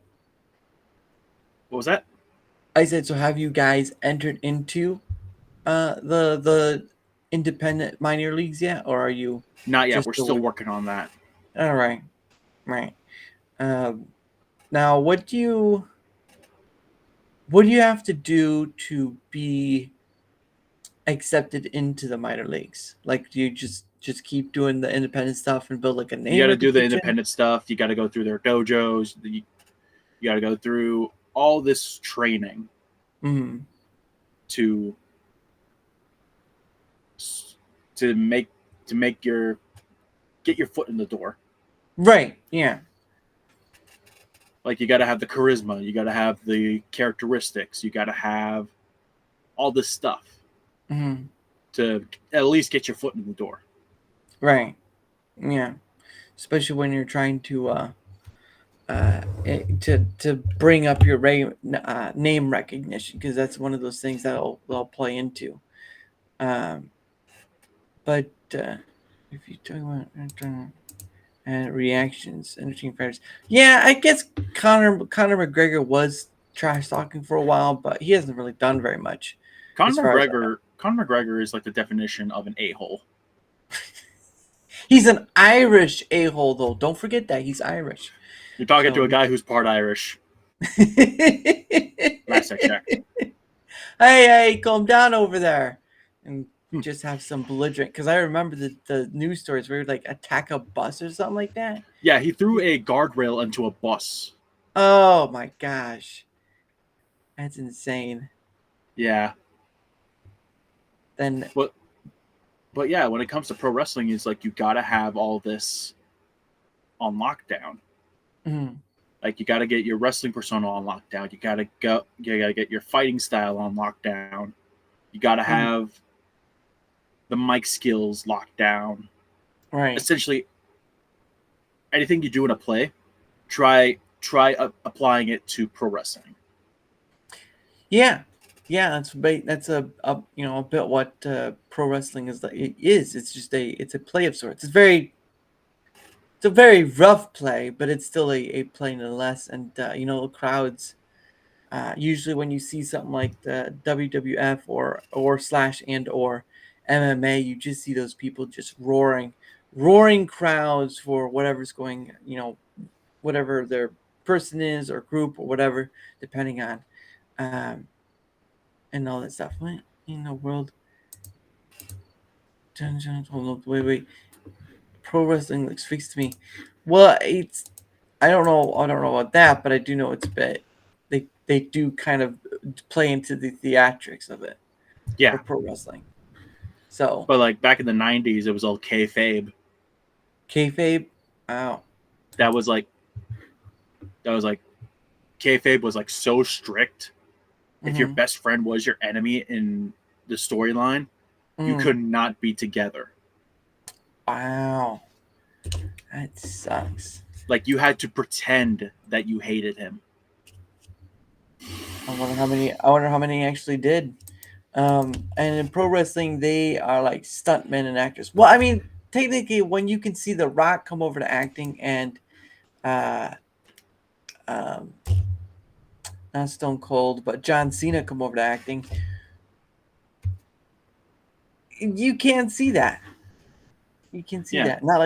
What was that? I said, so have you guys entered into the independent minor leagues yet, or are you Not yet. just We're still working on that. All right, right. Now, what do you have to do to be accepted into the minor leagues? Like, do you just keep doing the independent stuff and build like a You name got to do the reputation? independent stuff. You got to go through their dojos. You got to go through all this training Mm-hmm. to to make your get your foot in the door. Right. Yeah. Like you got to have the charisma, you got to have the characteristics, you got to have all this stuff Mm-hmm. to at least get your foot in the door. Right. Yeah. Especially when you're trying to to bring up your name recognition, because that's one of those things that they'll play into. But if you talk about and reactions, entertaining fighters, yeah, I guess Conor McGregor was trash talking for a while, but he hasn't really done very much. As Conor far as I know. McGregor is like the definition of an a-hole. He's an Irish a-hole, though. Don't forget that he's Irish. You're talking So- to a guy who's part Irish. Last I checked. Hey, calm down over there, and just have some belligerent. Because I remember the news stories where he would like attack a bus or something like that. Yeah, he threw a guardrail into a bus. Oh my gosh, that's insane. Yeah. Then But yeah, when it comes to pro wrestling, it's like you got to have all this on lockdown. mhm. Like you got to get your wrestling persona on lockdown. You got to get your fighting style on lockdown. You got to have the mic skills locked down. Right. Essentially, anything you do in a play, try applying it to pro wrestling. Yeah, that's a bit what pro wrestling is like. It is. It's just it's a play of sorts. It's a very rough play, but it's still a play nonetheless. And crowds. Usually, when you see something like the WWF or MMA, you just see those people just roaring crowds for whatever's going. Whatever their person is or group or whatever, depending on. And all that stuff. What in the world? Hold on, wait. Pro wrestling looks fixed to me. Well, I don't know about that, but I do know it's a bit. They do kind of play into the theatrics of it. Yeah. For pro wrestling. So. But like back in the '90s, it was all kayfabe. Kayfabe. Wow. That was like kayfabe was like so strict. If your best friend was your enemy in the storyline, you could not be together. Wow. That sucks. Like you had to pretend that you hated him. I wonder how many actually did. And in pro wrestling, they are like stuntmen and actors. Well, I mean, technically, when you can see The Rock come over to acting and not Stone Cold, but John Cena come over to acting, you can't see that. You can see that. Not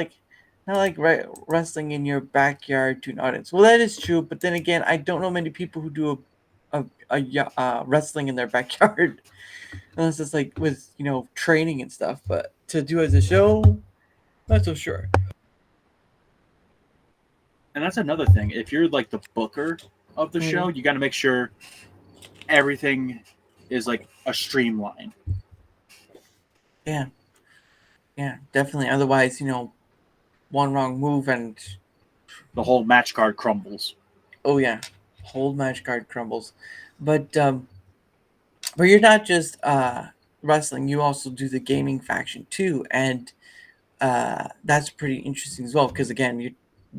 like wrestling in your backyard to an audience. Well, that is true, but then again, I don't know many people who do a wrestling in their backyard, unless it's like with training and stuff. But to do as a show, not so sure. And that's another thing. If you're like the booker of the show, you got to make sure everything is like a streamline. Yeah, definitely. Otherwise, one wrong move and the whole match card crumbles. Oh yeah, whole match card crumbles. But you're not just wrestling. You also do the gaming faction too, and that's pretty interesting as well. Because again, you're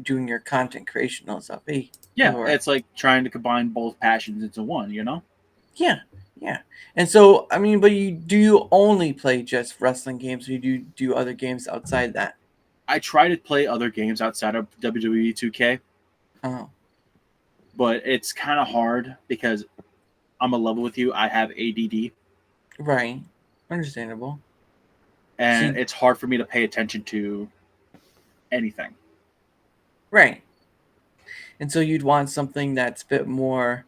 doing your content creation and all that stuff. Hey, it's like trying to combine both passions into one. Yeah. And so, I mean, but do you only play just wrestling games, or you do other games outside that? I try to play other games outside of WWE 2K. Oh. but it's kind of hard because I'm a level with you. I have ADD, Right. Understandable. and See, it's hard for me to pay attention to anything. right. And so you'd want something that's a bit more,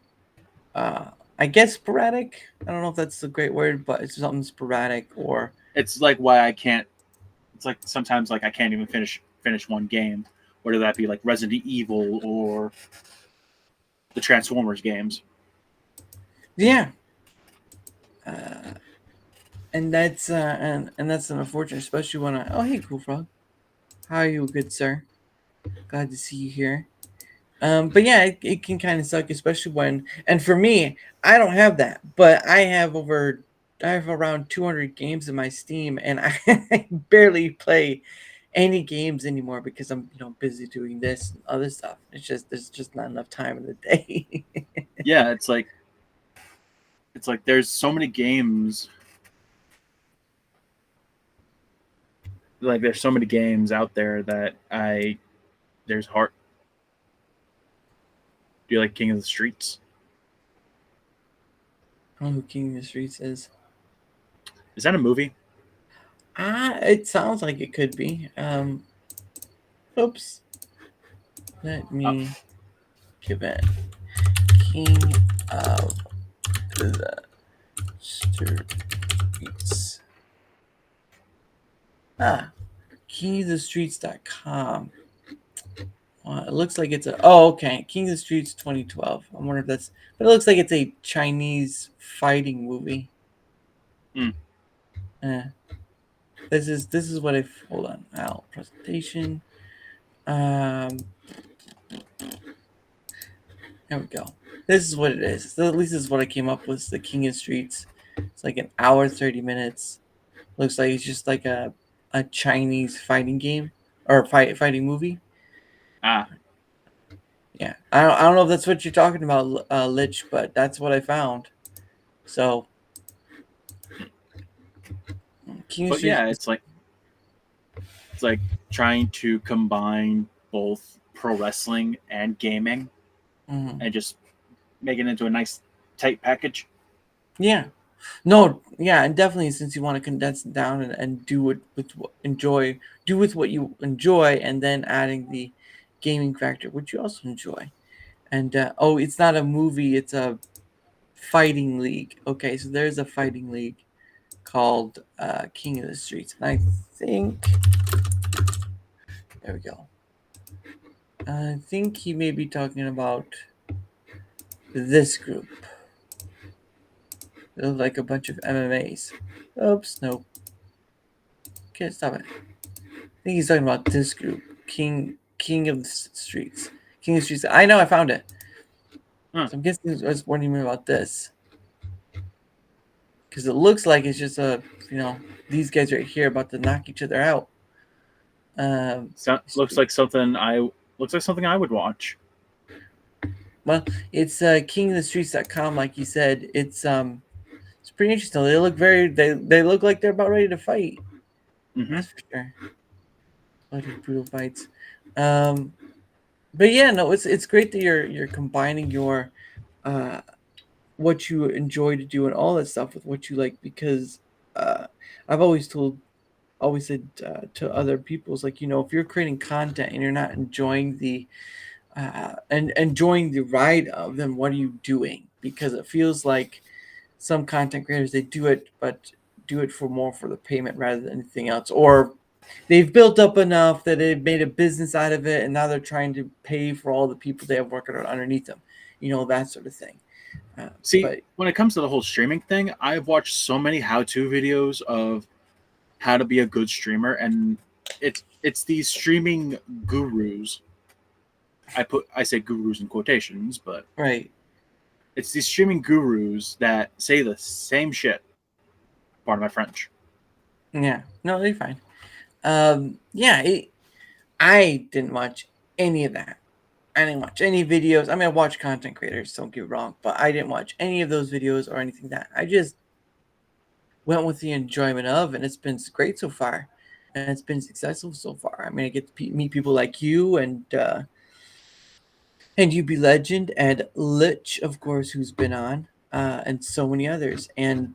I guess, sporadic. I don't know if that's a great word, but it's something sporadic or It's like why I can't. It's like sometimes like I can't even finish one game, whether that be like Resident Evil or the Transformers games. yeah. Uh, and that's unfortunate, especially when I. Oh, hey, Cool Frog. How are you, good sir? Glad to see you here. But yeah, it can kind of suck, especially when, and for me, I don't have that, but I have around 200 games in my Steam, and I barely play any games anymore because I'm, busy doing this and other stuff. There's just not enough time in the day. Yeah, it's like there's so many games. Like there's so many games out there that there's heart. Do you like King of the Streets? I don't know who King of the Streets is. Is that a movie? It sounds like it could be. Oops. Let me give it King of the Streets. KingofTheStreets.com. It looks like it's okay. King of the Streets 2012. I wonder if that's, but it looks like it's a Chinese fighting movie. Mm. This is what hold on. Presentation. There we go. This is what it is. So at least this is what I came up with. The King of Streets. It's like an hour 30 minutes. Looks like it's just like a Chinese fighting game or fighting movie. Yeah, I don't know if that's what you're talking about, Lich, but that's what I found. So, But yeah, it's like trying to combine both pro wrestling and gaming, and just make it into a nice tight package. Yeah, no, yeah, and definitely since you want to condense it down and do it with what you enjoy, and then adding the gaming factor, which you also enjoy. And it's not a movie; it's a fighting league. Okay, so there's a fighting league called King of the Streets, and I think there we go. I think he may be talking about this group. They look like a bunch of MMAs. Oops, nope. Okay, stop it. I think he's talking about this group, King of the Streets. King of the Streets. I know, I found it. So I'm guessing I was warning me about this. Because it looks like it's just these guys right here about to knock each other out. Looks like something I would watch. Well, it's KingofTheStreets.com, like you said. It's pretty interesting. They look they look like they're about ready to fight. Mm-hmm. That's for sure. Bloody brutal fights. But yeah, no, it's great that you're combining your what you enjoy to do and all that stuff with what you like, because I've always said to other people, it's like, if you're creating content and you're not enjoying the enjoying the ride of, then what are you doing? Because it feels like some content creators, they do it, but do it for the payment rather than anything else, or they've built up enough that they've made a business out of it, and now they're trying to pay for all the people they have working underneath them, that sort of thing. When it comes to the whole streaming thing, I've watched so many how-to videos of how to be a good streamer, and it's these streaming gurus. I say gurus in quotations, but right, it's these streaming gurus that say the same shit. Pardon my French. Yeah, no, they're fine. I didn't watch any of that. I didn't watch any videos. I mean, I watch content creators, don't get me wrong, but I didn't watch any of those videos or anything that. I just went with the enjoyment of, and it's been great so far, and it's been successful so far. I mean, I get to meet people like you, and and UB Legend and Lich, of course, who's been on, and so many others. And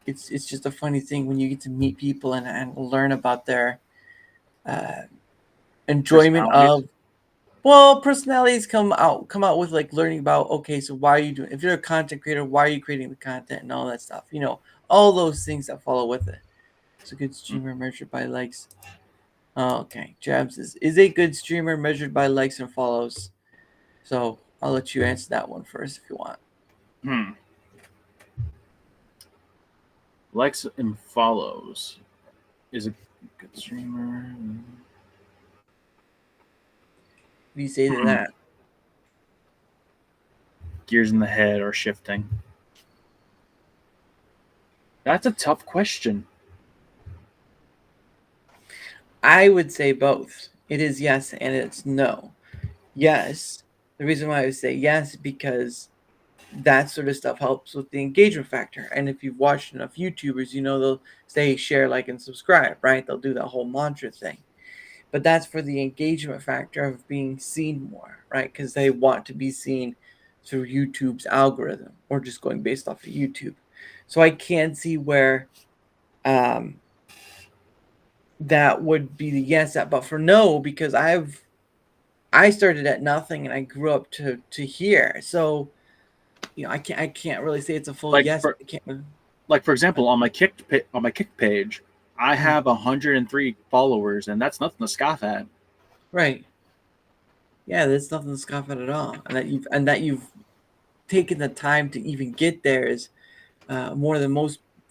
it's just a funny thing when you get to meet people and learn about their uh, enjoyment Personalities. of. Well, personalities come out with like learning about, okay, so why are you doing, if you're a content creator, why are you creating the content and all that stuff, all those things that follow with it. It's a good streamer measured by likes. Oh, okay. Jabs is a good streamer measured by likes and follows. So I'll let you answer that one first if you want. Likes and follows. Is a good streamer. What do you say to that? Gears in the head are shifting. That's a tough question. I would say both. It is yes and it's no. Yes. The reason why I would say yes is because that sort of stuff helps with the engagement factor. And if you've watched enough YouTubers, they'll say share, like, and subscribe, right? They'll do that whole mantra thing. But that's for the engagement factor of being seen more, right? Because they want to be seen through YouTube's algorithm, or just going based off of YouTube. So I can see where that would be the yes, but for no, because I started at nothing and I grew up to here. So I can't really say it's a full yes. For example, on my kick page, I have 103 followers, and that's nothing to scoff at. Right. Yeah, there's nothing to scoff at all, and that you've taken the time to even get there is more than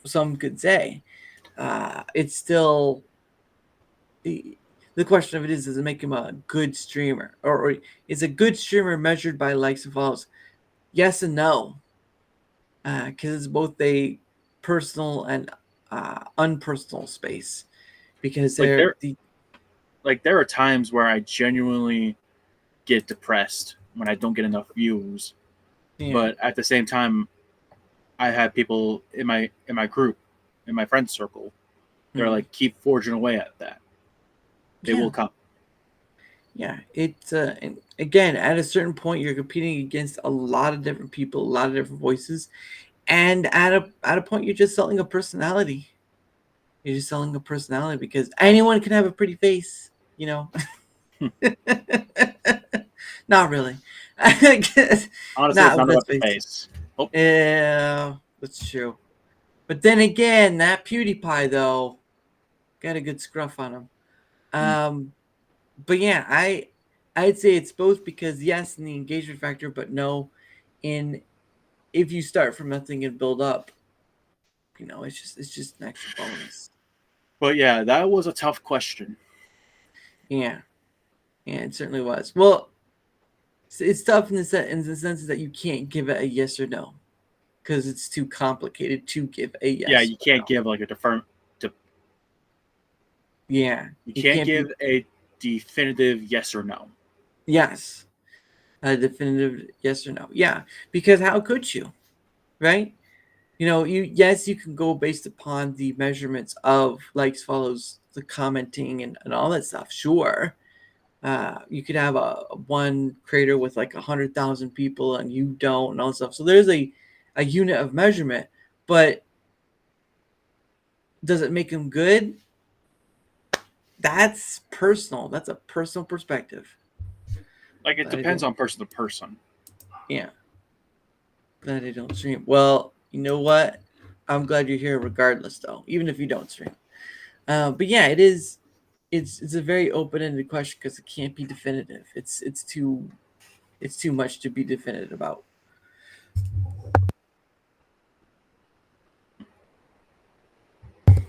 some could say. It's still the question of it is, does it make him a good streamer, or is a good streamer measured by likes and follows? Yes and no, because it's both a personal and unpersonal space. Because there are times where I genuinely get depressed when I don't get enough views, but at the same time, I have people in my group, in my friend circle, they're like, keep forging away at that. They will come. Yeah, it's and again, at a certain point, you're competing against a lot of different people, a lot of different voices, and at a point, you're just selling a personality. You're just selling a personality because anyone can have a pretty face, Not really. Honestly, not it's not about the face. Oh. Yeah, that's true. But then again, that PewDiePie though got a good scruff on him. But yeah, I'd say it's both, because yes, in the engagement factor, but no, if you start from nothing and build up, it's just an extra bonus. But yeah, that was a tough question. Yeah, it certainly was. Well, it's tough in the sense that you can't give it a yes or no, because it's too complicated to give a yes. Yeah, you can't give like a Yeah, you can't give a definitive yes or no. Yes, a definitive yes or no. Yeah, because how could you, right? You can go based upon the measurements of likes, follows, the commenting, and all that stuff. Sure, you could have one creator with like 100,000 people and you don't, and all that stuff. So there's a unit of measurement, but does it make them good? That's personal. That's a personal perspective. Like, it depends on person to person. Yeah. Glad I don't stream. Well, you know what? I'm glad you're here regardless, though, even if you don't stream. But yeah, it's a very open-ended question because it can't be definitive. It's too much to be definitive about.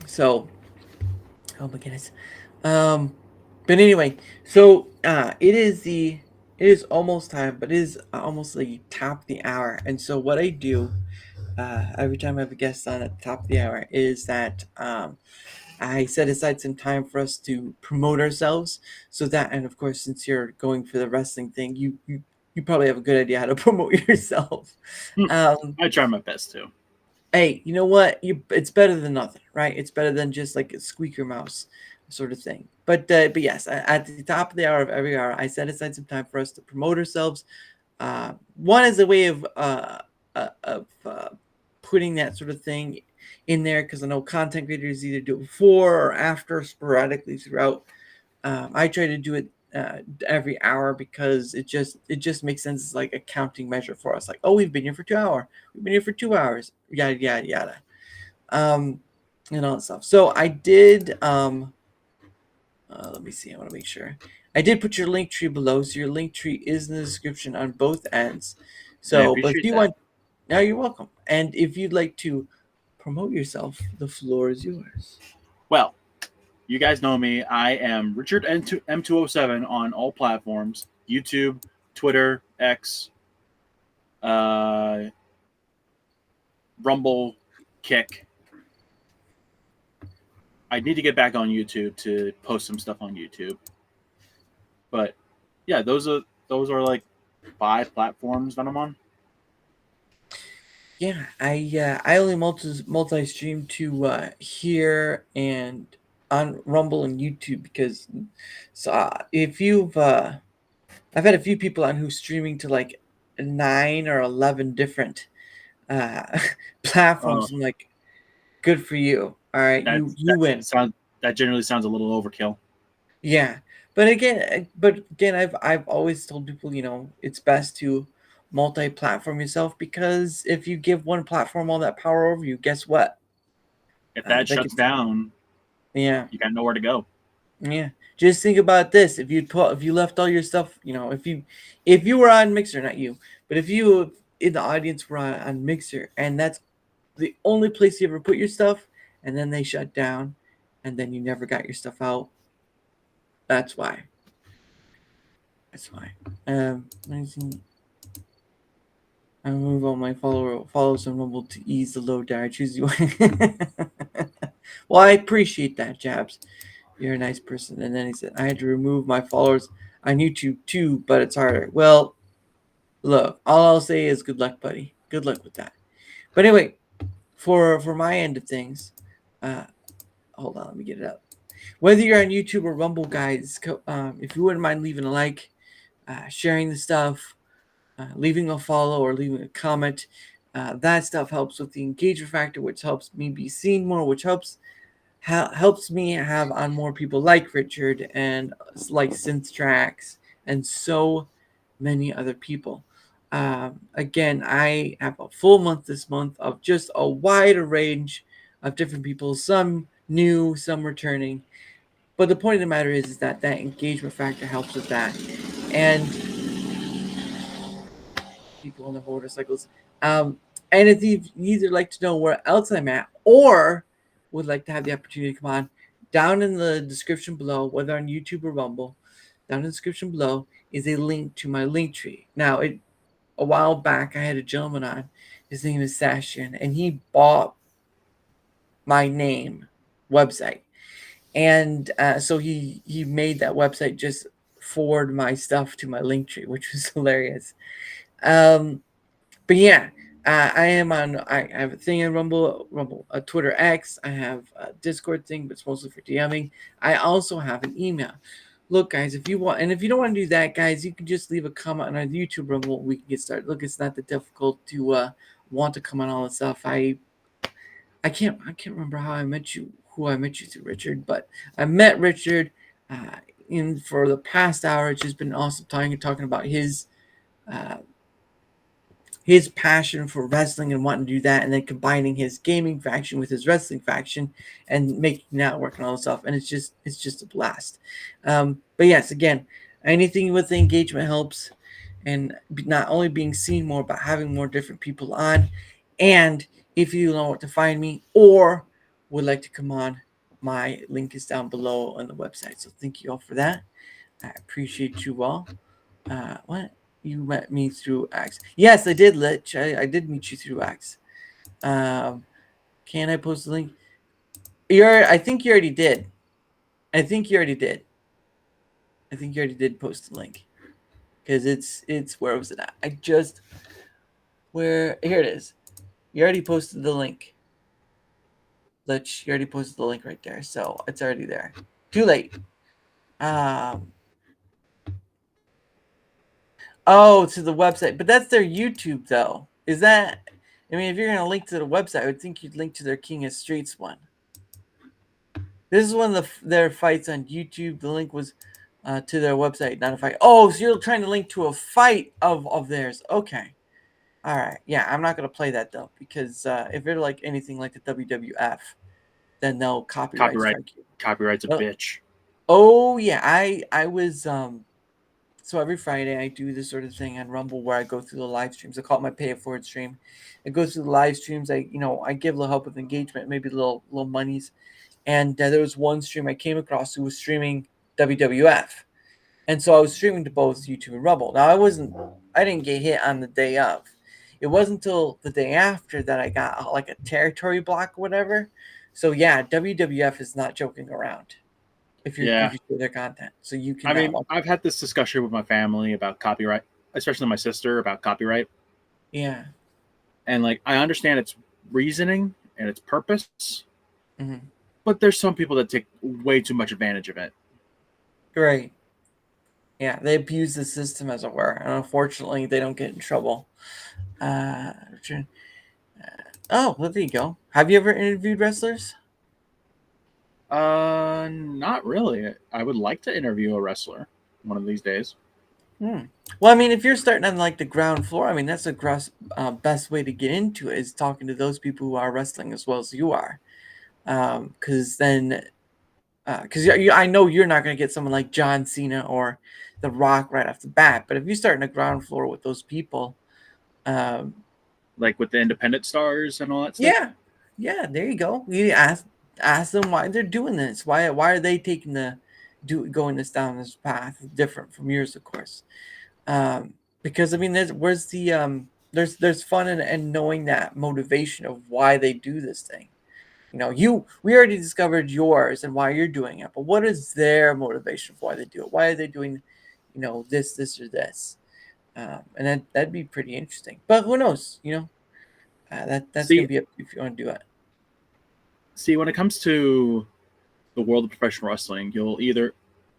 So, oh my goodness. But anyway, so it is almost time, but it is almost like top of the hour. And so what I do every time I have a guest on at the top of the hour is that I set aside some time for us to promote ourselves. So that, and of course, since you're going for the wrestling thing, you probably have a good idea how to promote yourself. I try my best to. Hey, you know what? It's better than nothing, right? It's better than just like a squeaker mouse. sort of thing. But yes, at the top of the hour of every hour, I set aside some time for us to promote ourselves. One is a way of putting that sort of thing in there, because I know content creators either do it before or after, sporadically throughout. I try to do it every hour because it just makes sense. It's like a counting measure for us. Like, oh, we've been here for 2 hours. We've been here for 2 hours. Yada yada yada. And all that stuff. So I did. Let me see. I want to make sure. I did put your link tree below, so your link tree is in the description on both ends. I So, but if appreciate you that. want, now you're welcome. And if you'd like to promote yourself, the floor is yours. Well, you guys know me. I am Richard M207 on all platforms: YouTube, Twitter, X, Rumble, Kick. I need to get back on YouTube to post some stuff on YouTube. But yeah, those are like 5 platforms that I'm on. Yeah, I only multi stream to here and on Rumble and YouTube, because if you've I've had a few people on who's streaming to like 9 or 11 different uh platforms. I'm like, good for you. All right, you win. That generally sounds a little overkill. Yeah, but again, I've always told people, it's best to multi-platform yourself, because if you give one platform all that power over you, guess what? If that That shuts gets, down, yeah, you got nowhere to go. yeah. Just think about this: if you left all your stuff, if you were on Mixer, not you, but if you in the audience were on Mixer, and that's the only place you ever put your stuff, and then they shut down, and then you never got your stuff out. That's why. That's why. Let me see. I move all my follows on Rumble to ease the load. Dara, choose you. Well, I appreciate that, Jabs. You're a nice person. And then he said, I had to remove my followers on YouTube too, but it's harder. Well, look, all I'll say is good luck, buddy. Good luck with that. But anyway, for my end of things, hold on, let me get it up. Whether you're on YouTube or Rumble, guys, if you wouldn't mind leaving a like, sharing the stuff, leaving a follow or leaving a comment, that stuff helps with the engagement factor, which helps me be seen more, which helps me have on more people like Richard and like Synth Tracks and so many other people. Again, I have a full month this month of just a wide range of different people, some new, some returning. But the point of the matter is that engagement factor helps with that. And people on the motorcycles. And if you either like to know where else I'm at or would like to have the opportunity to come on, down in the description below, whether on YouTube or Rumble, down in the description below is a link to my link tree. Now, a while back, I had a gentleman on. His name is Sashian, and he bought my name website. And so he made that website just forward my stuff to my link tree, which was hilarious. But yeah, I am on. I have a thing on Rumble, a Twitter X. I have a Discord thing, but it's mostly for DMing. I also have an email. Look, guys, if you want, and if you don't want to do that, guys, you can just leave a comment on our YouTube Rumble. We can get started. Look, it's not that difficult to want to come on all this stuff. I can't remember how I met you, who I met you through, Richard, but I met Richard. In for the past hour, it's just been awesome talking about his passion for wrestling and wanting to do that, and then combining his gaming faction with his wrestling faction and making that work and all this stuff. And it's just a blast. But yes, again, anything with the engagement helps, and not only being seen more, but having more different people on. And if you know what to find me or would like to come on, my link is down below on the website. So thank you all for that. I appreciate you all. What? You met me through X. Yes, I did, Lich. I did meet you through X. Can I post the link? I think you already did. I think you already did post the link. Because it's where was it at? Here it is. You already posted the link. Lich, you already posted the link right there. So it's already there. Too late. Um, oh, to the website, but that's their YouTube though. Is that? I mean, if you're gonna link to the website, I would think you'd link to their King of Streets one. This is one of their fights on YouTube. The link was to their website, not a fight. Oh, so you're trying to link to a fight of theirs? Okay, all right. Yeah, I'm not gonna play that though because if they're like anything like the WWF, then they'll copyright strike you. Copyright's a bitch. Oh yeah, I was so every Friday I do this sort of thing on Rumble where I go through the live streams. I call it my pay it forward stream. I go through the live streams. I give a little help with engagement, maybe little monies. And there was one stream I came across who was streaming WWF, and so I was streaming to both YouTube and Rumble. Now I didn't get hit on the day of. It wasn't until the day after that I got like a territory block or whatever. So yeah, WWF is not joking around. If you share their content, so you can. I mean, I've had this discussion with my family about copyright, especially my sister about copyright. Yeah. And like, I understand its reasoning and its purpose, Mm-hmm. but there's some people that take way too much advantage of it. Right. Yeah, they abuse the system, as it were, and unfortunately, they don't get in trouble. Oh, well, there you go. Have you ever interviewed wrestlers? Not really. I would like to interview a wrestler one of these days. Well, I mean, if you're starting on like the ground floor, I mean, that's the best way to get into it is talking to those people who are wrestling as well as you are. Because then, I know you're not going to get someone like John Cena or The Rock right off the bat. But if you start in the ground floor with those people, like with the independent stars and all that stuff. Yeah, there you go. You ask them why they're doing this. Why are they taking going down this path different from yours, of course. Because I mean, there's fun in knowing that motivation of why they do this thing. We already discovered yours and why you're doing it, but what is their motivation for why they do it? Why are they doing, this or this? And that'd be pretty interesting. But who knows? That's gonna be up if you want to do it. See, when it comes to the world of professional wrestling, you'll either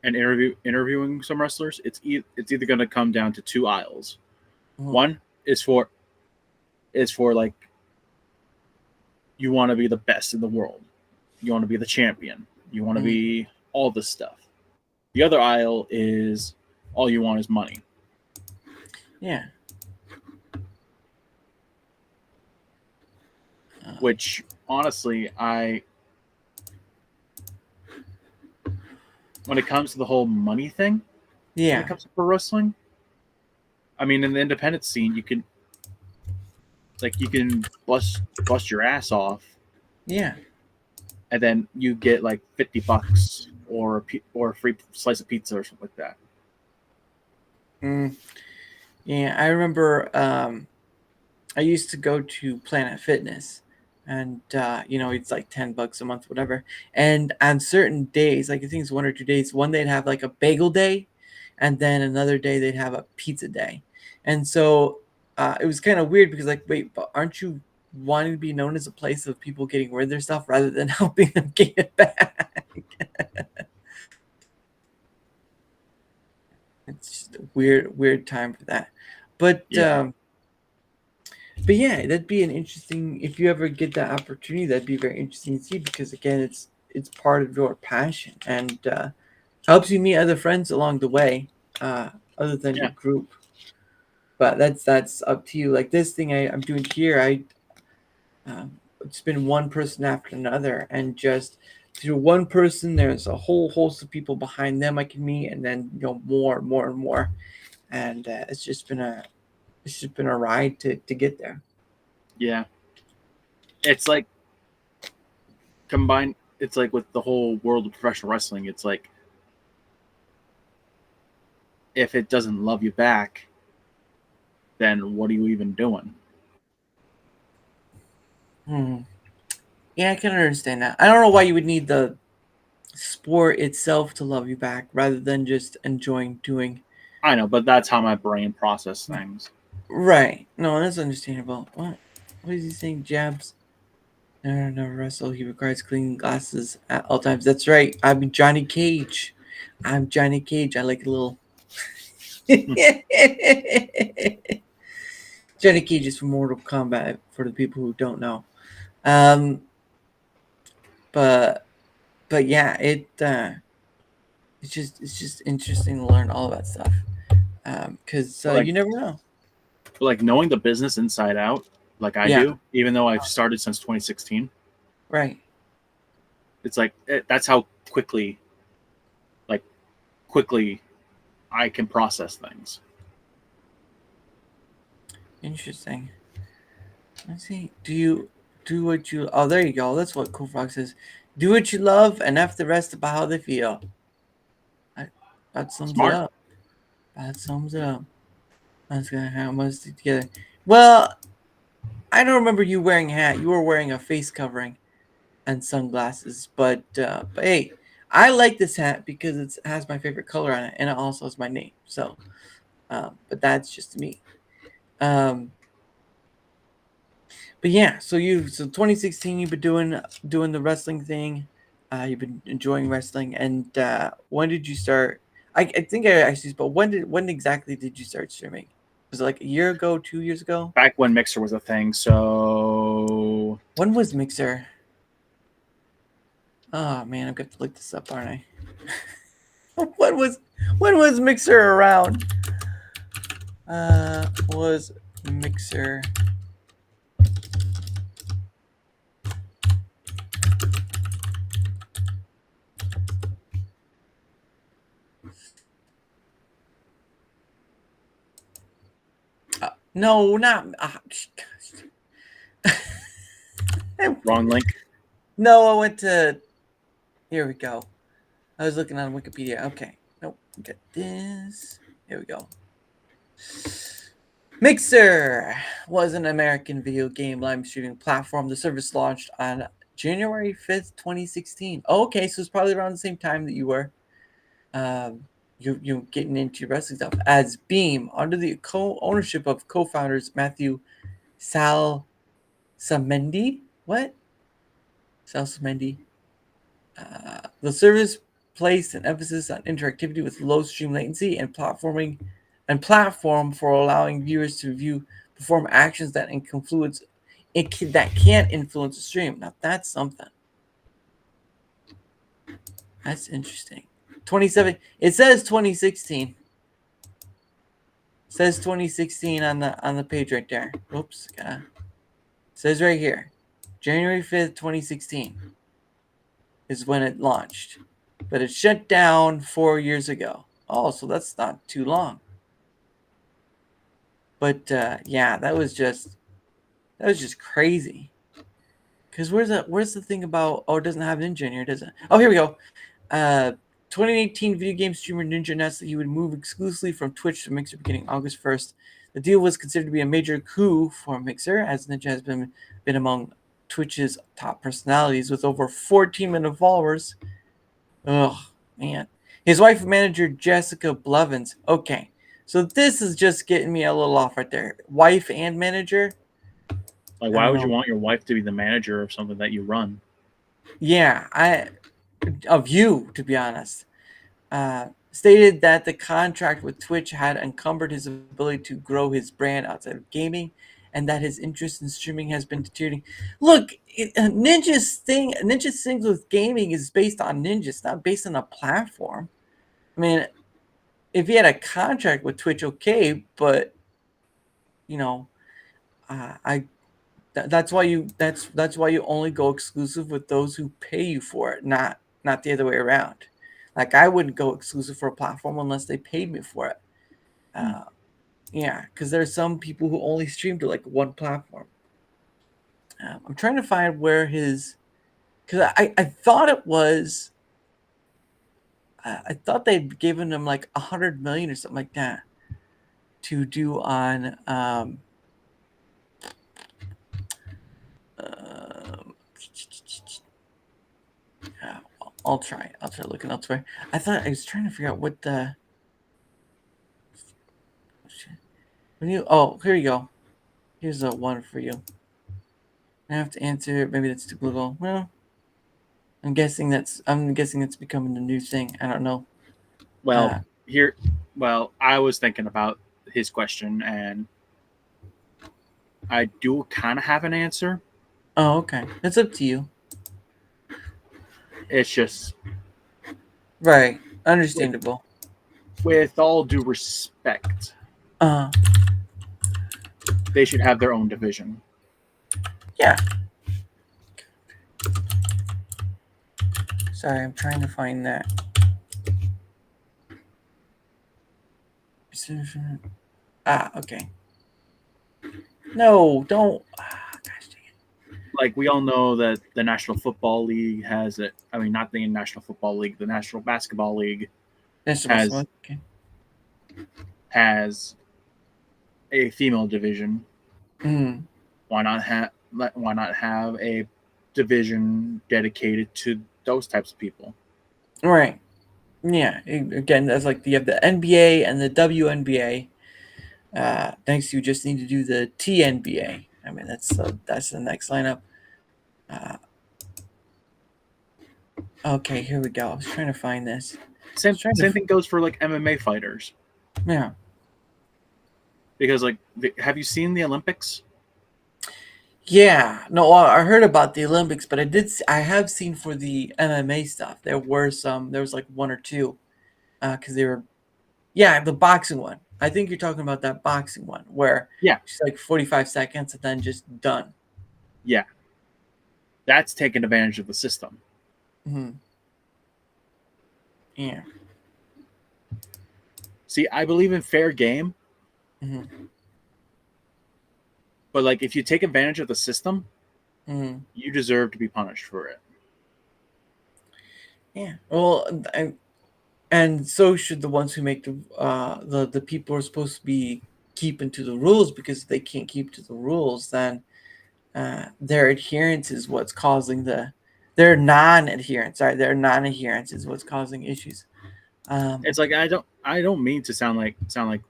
interviewing some wrestlers, it's either going to come down to two aisles. Mm-hmm. One is for like, you want to be the best in the world, you want to be the champion, you want to be all this stuff. The other aisle is all you want is money. Yeah. Which honestly, when it comes to the whole money thing, when it comes to pro wrestling, I mean, in the independent scene, you can bust your ass off, and then you get like $50 or a free slice of pizza or something like that. Yeah, I remember I used to go to Planet Fitness. And, it's like $10 a month, whatever. And on certain days, like I think it's 1 or 2 days, one they'd have like a bagel day. And then another day they'd have a pizza day. And so it was kind of weird because like, wait, but aren't you wanting to be known as a place of people getting rid of their stuff rather than helping them get it back? It's just a weird time for that. But yeah, that'd be an interesting, if you ever get that opportunity, that'd be very interesting to see because again, it's part of your passion and helps you meet other friends along the way, other than your group. But that's up to you. Like this thing I'm doing here, it's been one person after another, and just through one person, there's a whole host of people behind them I can meet, and then more and more, and it's just been a ride to get there. Yeah. It's like combined. It's like with the whole world of professional wrestling, it's like if it doesn't love you back, then what are you even doing? Yeah, I can understand that. I don't know why you would need the sport itself to love you back rather than just enjoying doing. I know, but that's how my brain processes things. Right. No, that's understandable. What is he saying? Jabs? Never wrestle. He requires clean glasses at all times. That's right. I'm Johnny Cage. I'm Johnny Cage. I like a little. Johnny Cage is from Mortal Kombat for the people who don't know. Um, but yeah, it's just interesting to learn all that stuff. Because Like- you never know. Like knowing the business inside out, like I Yeah. do, even though I've started since 2016. Right. It's like that's how quickly I can process things. Interesting. Let's see. Do you do what you? Oh, there you go. That's what Cool Frog says. Do what you love, and F the rest about how they feel. That sums Smart. it up. That sums it up. That's gonna have us together. Well, I don't remember you wearing a hat. You were wearing a face covering and sunglasses. But hey, I like this hat because it has my favorite color on it, and it also has my name. So, but that's just me. But yeah, so 2016 you've been doing the wrestling thing. You've been enjoying wrestling, and when did you start? I think I asked you, but when exactly did you start streaming? Was it like a year ago, 2 years ago? Back when Mixer was a thing, so When was Mixer? Oh man, I'm gonna have to look this up, aren't I? when was Mixer around? Was Mixer? No, not. wrong link. No, I went to. Here we go. I was looking on Wikipedia. Okay. Nope. Get this. Here we go. Mixer was an American video game live streaming platform. The service launched on January 5th, 2016. Oh, okay, so it's probably around the same time that you were you getting into wrestling stuff. As Beam, under the co-ownership of co-founders Matthew Salsamendi. What? Salsamendi. The service placed an emphasis on interactivity with low stream latency and platform for allowing viewers to perform actions that can't influence the stream. Now that's something. That's interesting. 27. It says 2016. It says 2016 on the page right there. Oops. It says right here, January 5th, 2016 is when it launched, but it shut down 4 years ago. Oh, so that's not too long. But yeah, that was just crazy. Because where's the thing about? Oh, it doesn't have Ninja in here, does it? Oh, here we go. 2018 video game streamer Ninja announced that he would move exclusively from Twitch to Mixer beginning August 1st. The deal was considered to be a major coup for Mixer, as Ninja has been among Twitch's top personalities with over 14 million followers. Oh man. His wife and manager Jessica Blevins. Okay. So this is just getting me a little off right there. Wife and manager. Like, why would you want your wife to be the manager of something that you run? Yeah, of you, to be honest. Stated that the contract with Twitch had encumbered his ability to grow his brand outside of gaming, and that his interest in streaming has been deteriorating. Look, Ninja's things with gaming is based on Ninja. It's not based on a platform. I mean, if he had a contract with Twitch, okay, but you know, that's why you only go exclusive with those who pay you for it, not the other way around. Like I wouldn't go exclusive for a platform unless they paid me for it. Yeah, because there's some people who only stream to like one platform. I'm trying to find where his, because I thought it was. I thought they'd given him like 100 million or something like that to do on. I'll try looking elsewhere. I was trying to figure out what the. Here you go. Here's a one for you. I have to answer. Maybe that's too political. Well, I'm guessing that's becoming the new thing. I don't know. Well, I was thinking about his question, and I do kind of have an answer. Oh, okay. That's up to you. It's just, Right. Understandable. with all due respect, Uh, they should have their own division. yeah. Sorry, I'm trying to find that. Okay. No, don't. Gosh dang it. Like, we all know that the National Football League has it. I mean, not the National Football League, the National Basketball League That's has okay. has a female division. Mm. Why not have a division dedicated to those types of people? Right. Yeah. Again, that's like you have the NBA and the WNBA. Next, you just need to do the TNBA. I mean, that's the next lineup. Okay, here we go. I was trying to find this. Same thing goes for like MMA fighters. Yeah. Because like, have you seen the Olympics? Yeah. No, I heard about the Olympics, but I have seen for the MMA stuff. There was like one or two, because they were, yeah, the boxing one. I think you're talking about that boxing one where it's like 45 seconds and then just done. Yeah. That's taking advantage of the system. Mm-hmm. Yeah. See, I believe in fair game. Mm-hmm. But like, if you take advantage of the system, Mm-hmm. you deserve to be punished for it. Yeah. Well, and so should the ones who make the people who are supposed to be keeping to the rules, because if they can't keep to the rules, then their adherence is what's causing their non-adherence. Sorry, their non-adherence is what's causing issues. It's like, I don't mean to sound like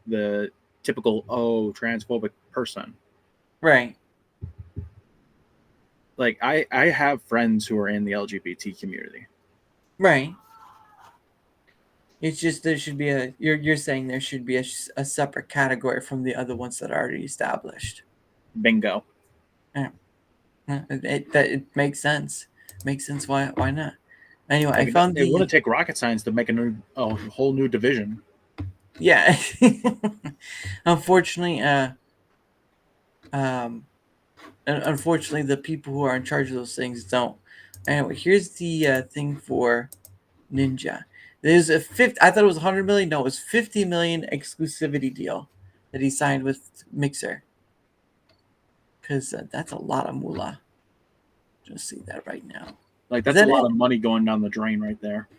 the typical transphobic person. Right. Like, I have friends who are in the LGBT community. Right. It's just there should be you're saying there should be a separate category from the other ones that are already established. Bingo. Yeah. It makes sense. Makes sense. Why not? Anyway, I found it wouldn't take rocket science to make a whole new division. Yeah. Unfortunately, unfortunately, the people who are in charge of those things don't. Anyway, here's the thing for Ninja. There's I thought it was 100 million. No, it was 50 million exclusivity deal that he signed with Mixer. Because that's a lot of moolah. Just see that right now. Like, that's a lot of money going down the drain right there.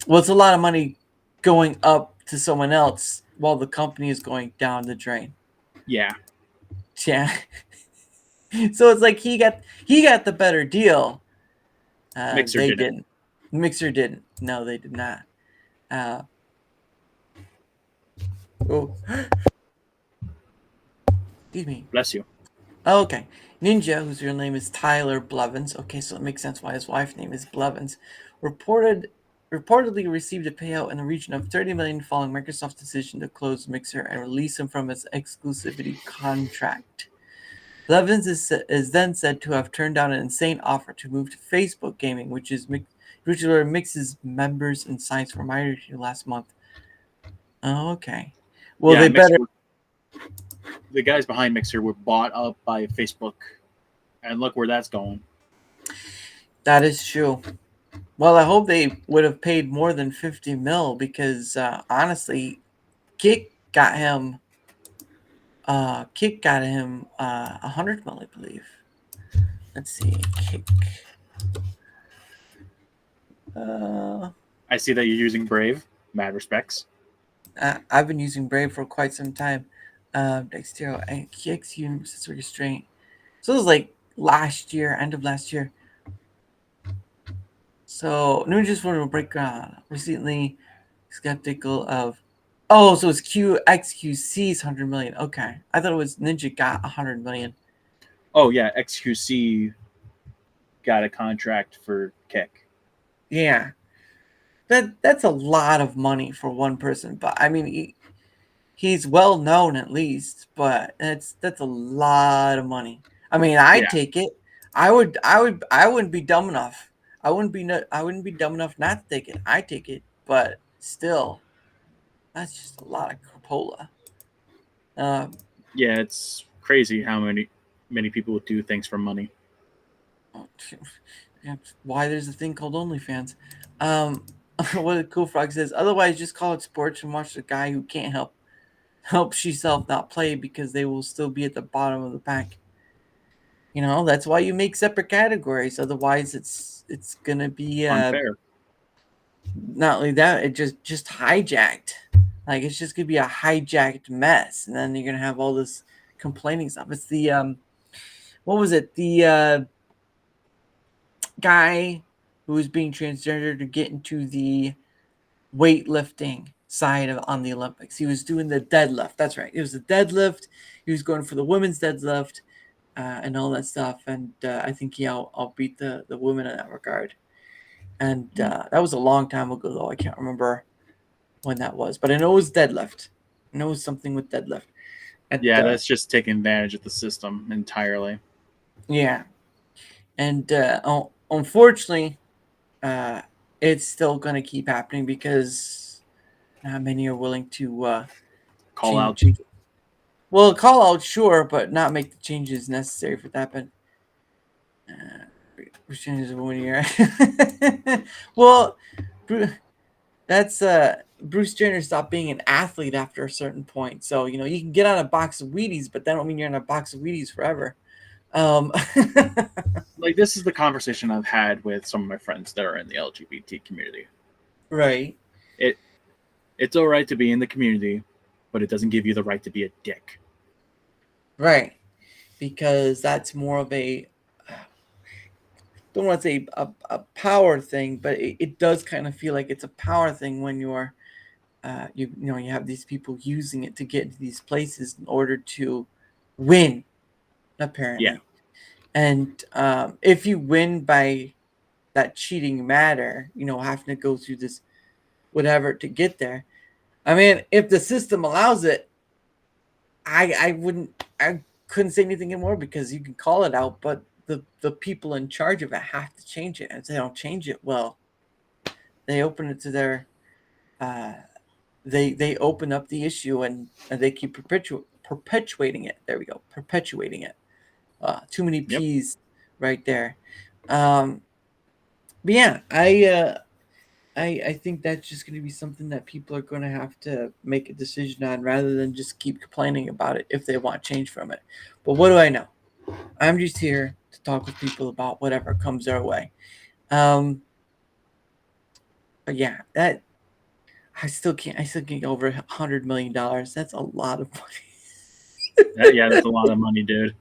Well, it's a lot of money going up to someone else while the company is going down the drain. Yeah. Yeah. So it's like he got the better deal. Mixer didn't. Mixer didn't. No, they did not. Oh. Excuse me. Bless you. Oh, okay. Ninja, whose real name is Tyler Blevins. Okay, so it makes sense why his wife's name is Blevins. Reportedly received a payout in the region of $30 million following Microsoft's decision to close Mixer and release him from its exclusivity contract. Blevins is then said to have turned down an insane offer to move to Facebook Gaming, which where Mix's members and sites were migrated to last month. Oh, okay. Well, they better. The guys behind Mixer were bought up by Facebook, and look where that's going. That is true. Well, I hope they would have paid more than 50 mil, because honestly, Kick got him 100 mil, I believe. Let's see, Kick. I see that you're using Brave. Mad respects. I've been using Brave for quite some time. Dextero and Kick's sensory restraint. So it was like end of last year. So Ninja just wanted to break ground. Recently skeptical of. Oh, so it's XQC's 100 million. Okay, I thought it was Ninja got 100 million. Oh yeah, XQC got a contract for Kick. Yeah, that's a lot of money for one person. But I mean, he's well known at least, but that's a lot of money. I mean, I'd Yeah. take it. I wouldn't be dumb enough. I wouldn't be dumb enough not to take it. I take it, but still, that's just a lot of crapola. Um, Yeah, it's crazy how many people would do things for money. yeah, why there's a thing called OnlyFans. What a cool frog says. Otherwise, just call it sports and watch the guy who can't help himself not play because they will still be at the bottom of the pack. You know, that's why you make separate categories. Otherwise, it's gonna be Unfair. not only that, it just hijacked. Like it's just gonna be a hijacked mess, and then you're gonna have all this complaining stuff. It's the what was it? The guy who was being transgender to get into the weightlifting side of on the Olympics. He was doing the deadlift. That's right. It was the deadlift. He was going for the women's deadlift. And all that stuff, and I think I'll beat the women in that regard. And that was a long time ago, though. I can't remember when that was, but I know it was deadlift. I know it was something with deadlift. And, Yeah, that's just taking advantage of the system entirely. yeah. And unfortunately, it's still going to keep happening because not many are willing to Call out. Well, call out, sure, but not make the changes necessary for that. But Bruce Jenner is a woman here. Well, that's Bruce Jenner stopped being an athlete after a certain point. So you know you can get on a box of Wheaties, but that don't mean you're on a box of Wheaties forever. Like this is the conversation I've had with some of my friends that are in the LGBT community. Right. It's all right to be in the community, but it doesn't give you the right to be a dick. Right. Because that's more of a don't want to say a power thing, but it does kind of feel like it's a power thing when you're you know you have these people using it to get into these places in order to win, apparently. Yeah. And if you win by that cheating matter, you know, having to go through this whatever to get there. I mean, if the system allows it, I couldn't say anything anymore because you can call it out, but the people in charge of it have to change it. And if they don't change it, well, they open it to their they open up the issue and they keep perpetuating it. There we go, perpetuating it. Too many P's right there. But yeah, I think that's just going to be something that people are going to have to make a decision on rather than just keep complaining about it if they want change from it. But what do I know? I'm just here to talk with people about whatever comes their way. But yeah, that I still can't get over $100 million. That's a lot of money. Yeah, that's a lot of money, dude.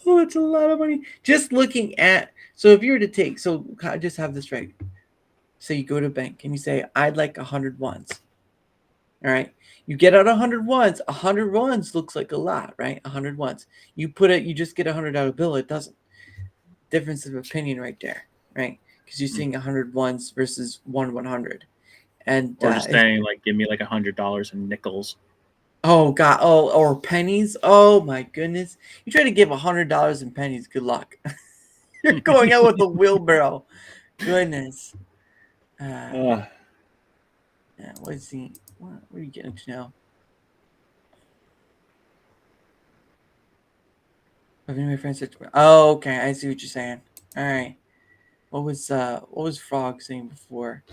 Oh, it's a lot of money. Just looking at so if you were to take I just have this right. So you go to a bank and you say, I'd like 100 ones. All right. You get out 100 ones. 100 ones looks like a lot, right? 100 ones. You just get a $100 bill. It doesn't. Difference of opinion right there, right? Because you're seeing 100 ones versus 100. And or just saying like, give me like $100 in nickels. Oh God! Oh, or pennies. Oh my goodness! You try to give $100 in pennies. Good luck. You're going out with a wheelbarrow. Goodness. Yeah, what is he? What are you getting to now? Have any of my friends said to me? Oh, okay. I see what you're saying. All right. What was Frog saying before?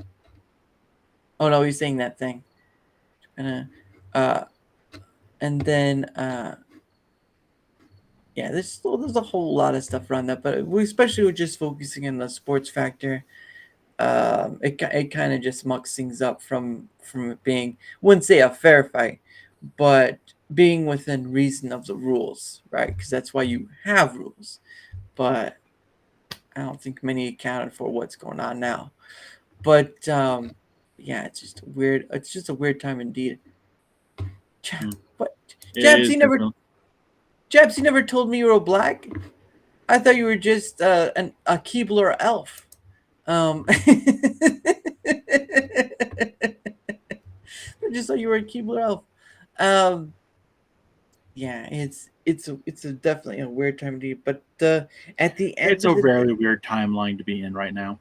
Oh no, he's saying that thing. And then yeah, there's a whole lot of stuff around that, but we especially were just focusing on the sports factor. It kind of just mucks things up from it being, wouldn't say a fair fight, but being within reason of the rules, right? Because that's why you have rules. But I don't think many accounted for what's going on now. But yeah, it's just weird. It's just a weird time indeed. What? Jabs, he never. Jebs, you never told me you were black. I thought you were just a Keebler elf. I just thought you were a Keebler elf. Um, yeah, it's definitely a weird time to. But at the end It's of a the day, very weird timeline to be in right now.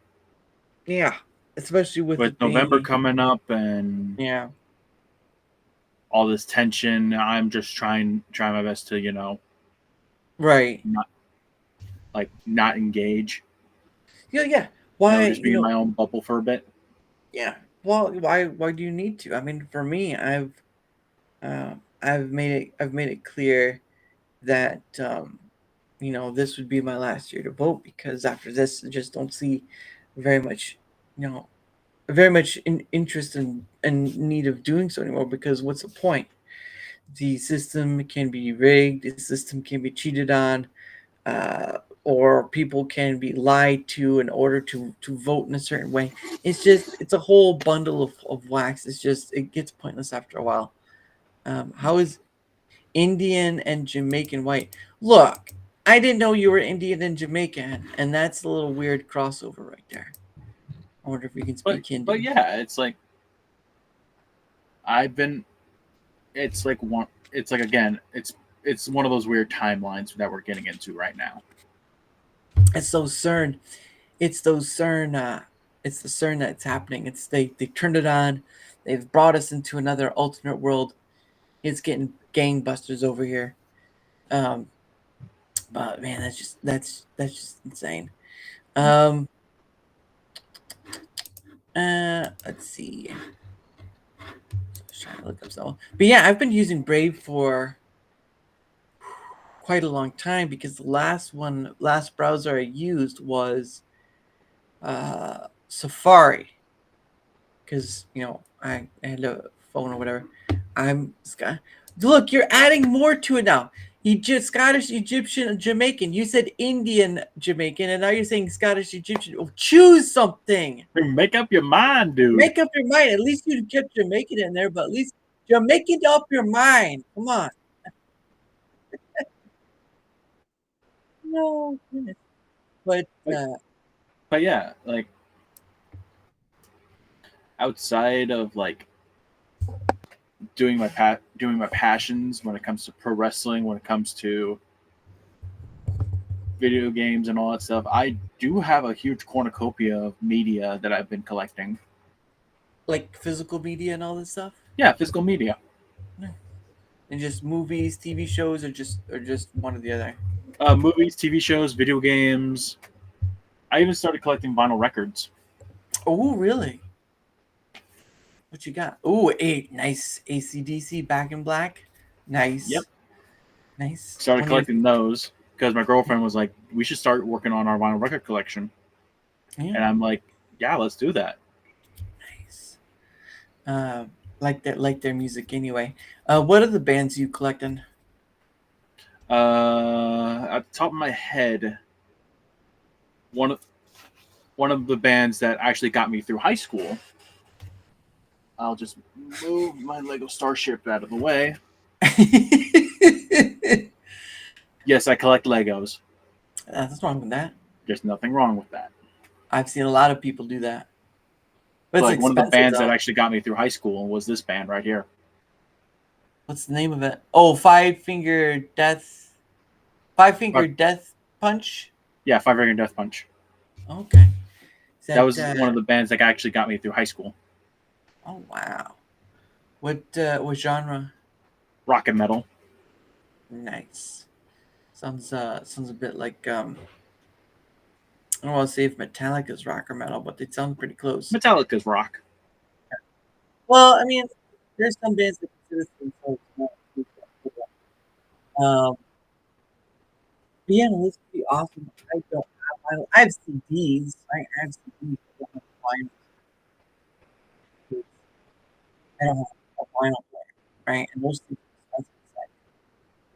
yeah, especially with With it November being coming up and yeah, all this tension, I'm just trying my best to, right, not not engage. yeah. Why Just be in my own bubble for a bit. yeah. Well, why do you need to? I mean, for me, I've made it clear that this would be my last year to vote because after this, I just don't see very much, you know, very much interest and need of doing so anymore. Because what's the point? The system can be rigged. The system can be cheated on, or people can be lied to in order to vote in a certain way. It's a whole bundle of wax. It gets pointless after a while. How is Indian and Jamaican white? Look, I didn't know you were Indian and Jamaican, and that's a little weird crossover right there. I wonder if we can But speak Hindi. yeah, it's like I've been. It's like one. It's like again. It's one of those weird timelines that we're getting into right now. It's those CERN. It's those CERN. It's the CERN that's happening. It's they turned it on. They've brought us into another alternate world. It's getting gangbusters over here. But man, that's just insane. Let's see. I was trying to look up something. But yeah, I've been using Brave for quite a long time because the last browser I used was Safari. Because I had a phone or whatever. Look, you're adding more to it now. Scottish, Egyptian, Jamaican. You said Indian, Jamaican, and now you're saying Scottish, Egyptian. Oh, choose something. Make up your mind, dude. Make up your mind. At least you kept Jamaican in there, but at least you're making up your mind. Come on. No goodness. But But yeah, like outside of doing my passions when it comes to pro wrestling, when it comes to video games and all that stuff, I do have a huge cornucopia of media that I've been collecting. like physical media and all this stuff. Yeah, physical media. And just movies, TV shows, or just one or the other. Movies, TV shows, video games. I even started collecting vinyl records. Oh, really? What you got? Oh, a nice AC/DC Back in Black. Nice. Yep. Nice. Started collecting those because my girlfriend was like, "We should start working on our vinyl record collection." Yeah. And I'm like, "Yeah, let's do that." Nice. Like their music anyway. What are the bands you collecting? At the top of my head, one of the bands that actually got me through high school. I'll just move my Lego Starship out of the way. Yes, I collect Legos. Nothing's wrong with that. There's nothing wrong with that. I've seen a lot of people do that. But But it's one of the expensive, bands though. that actually got me through high school was this band right here. What's the name of it? Oh, Five Finger Death Punch. Yeah, Five Finger Death Punch. Okay. That was one of the bands that actually got me through high school. Oh wow. What genre? Rock and metal. Nice. Sounds a bit like I don't want to say if Metallica's rock or metal, but they sound pretty close. Metallica's rock. Well, I mean, there's some bands that consider themselves metal. But yeah, no, this would be awesome. I have CDs. I have CDs. I don't have vinyl. I don't have a vinyl player, right? And most things are expensive.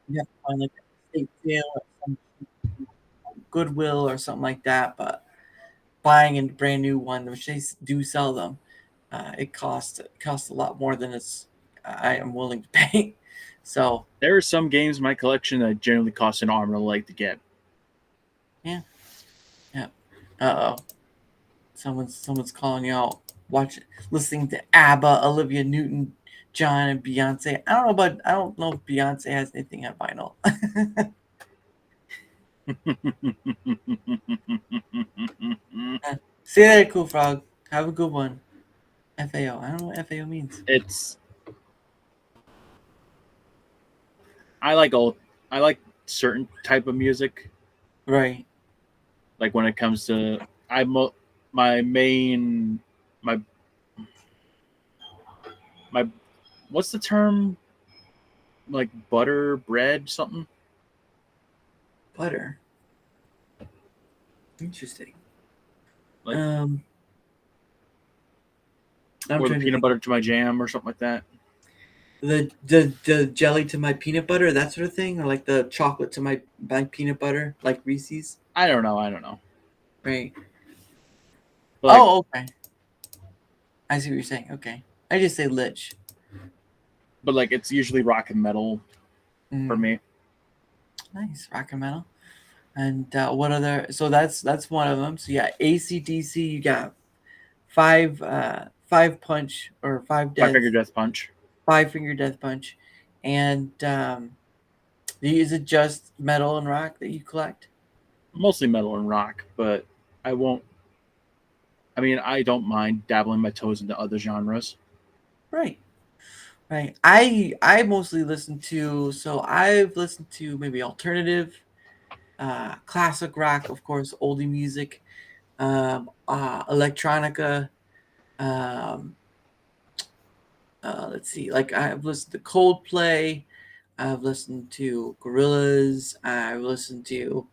You have to find like a state sale or some Goodwill or something like that. But buying a brand new one, which they do sell them, it costs a lot more than I am willing to pay. So There are some games in my collection that generally cost an arm and a leg to get. yeah. Uh oh. Someone's calling you out. Listening to ABBA, Olivia Newton, John, and Beyonce. I don't know if Beyonce has anything on vinyl. Say that, Cool Frog. Have a good one. FAO. I don't know what FAO means. I like certain type of music. Right. Like when it comes to my main my what's the term, like butter bread something. Butter. Interesting. Like, I'm or the trying to peanut think. butter to my jam or something like that. The jelly to my peanut butter, that sort of thing, or like the chocolate to my peanut butter, like Reese's. I don't know. Right. But like, Oh, okay. I see what you're saying. Okay. I just say lich. but like it's usually rock and metal for me. Nice. Rock and metal. And what other? So that's one of them. So yeah, AC/DC. You got five punch or five My death, finger death punch. 5 finger death punch, and is it just metal and rock that you collect? Mostly metal and rock, but I don't mind dabbling my toes into other genres. Right. I mostly listen to. So I've listened to maybe alternative, classic rock, of course, oldie music, electronica. Um, let's see, like I've listened to Coldplay, I've listened to Gorillaz, I've listened to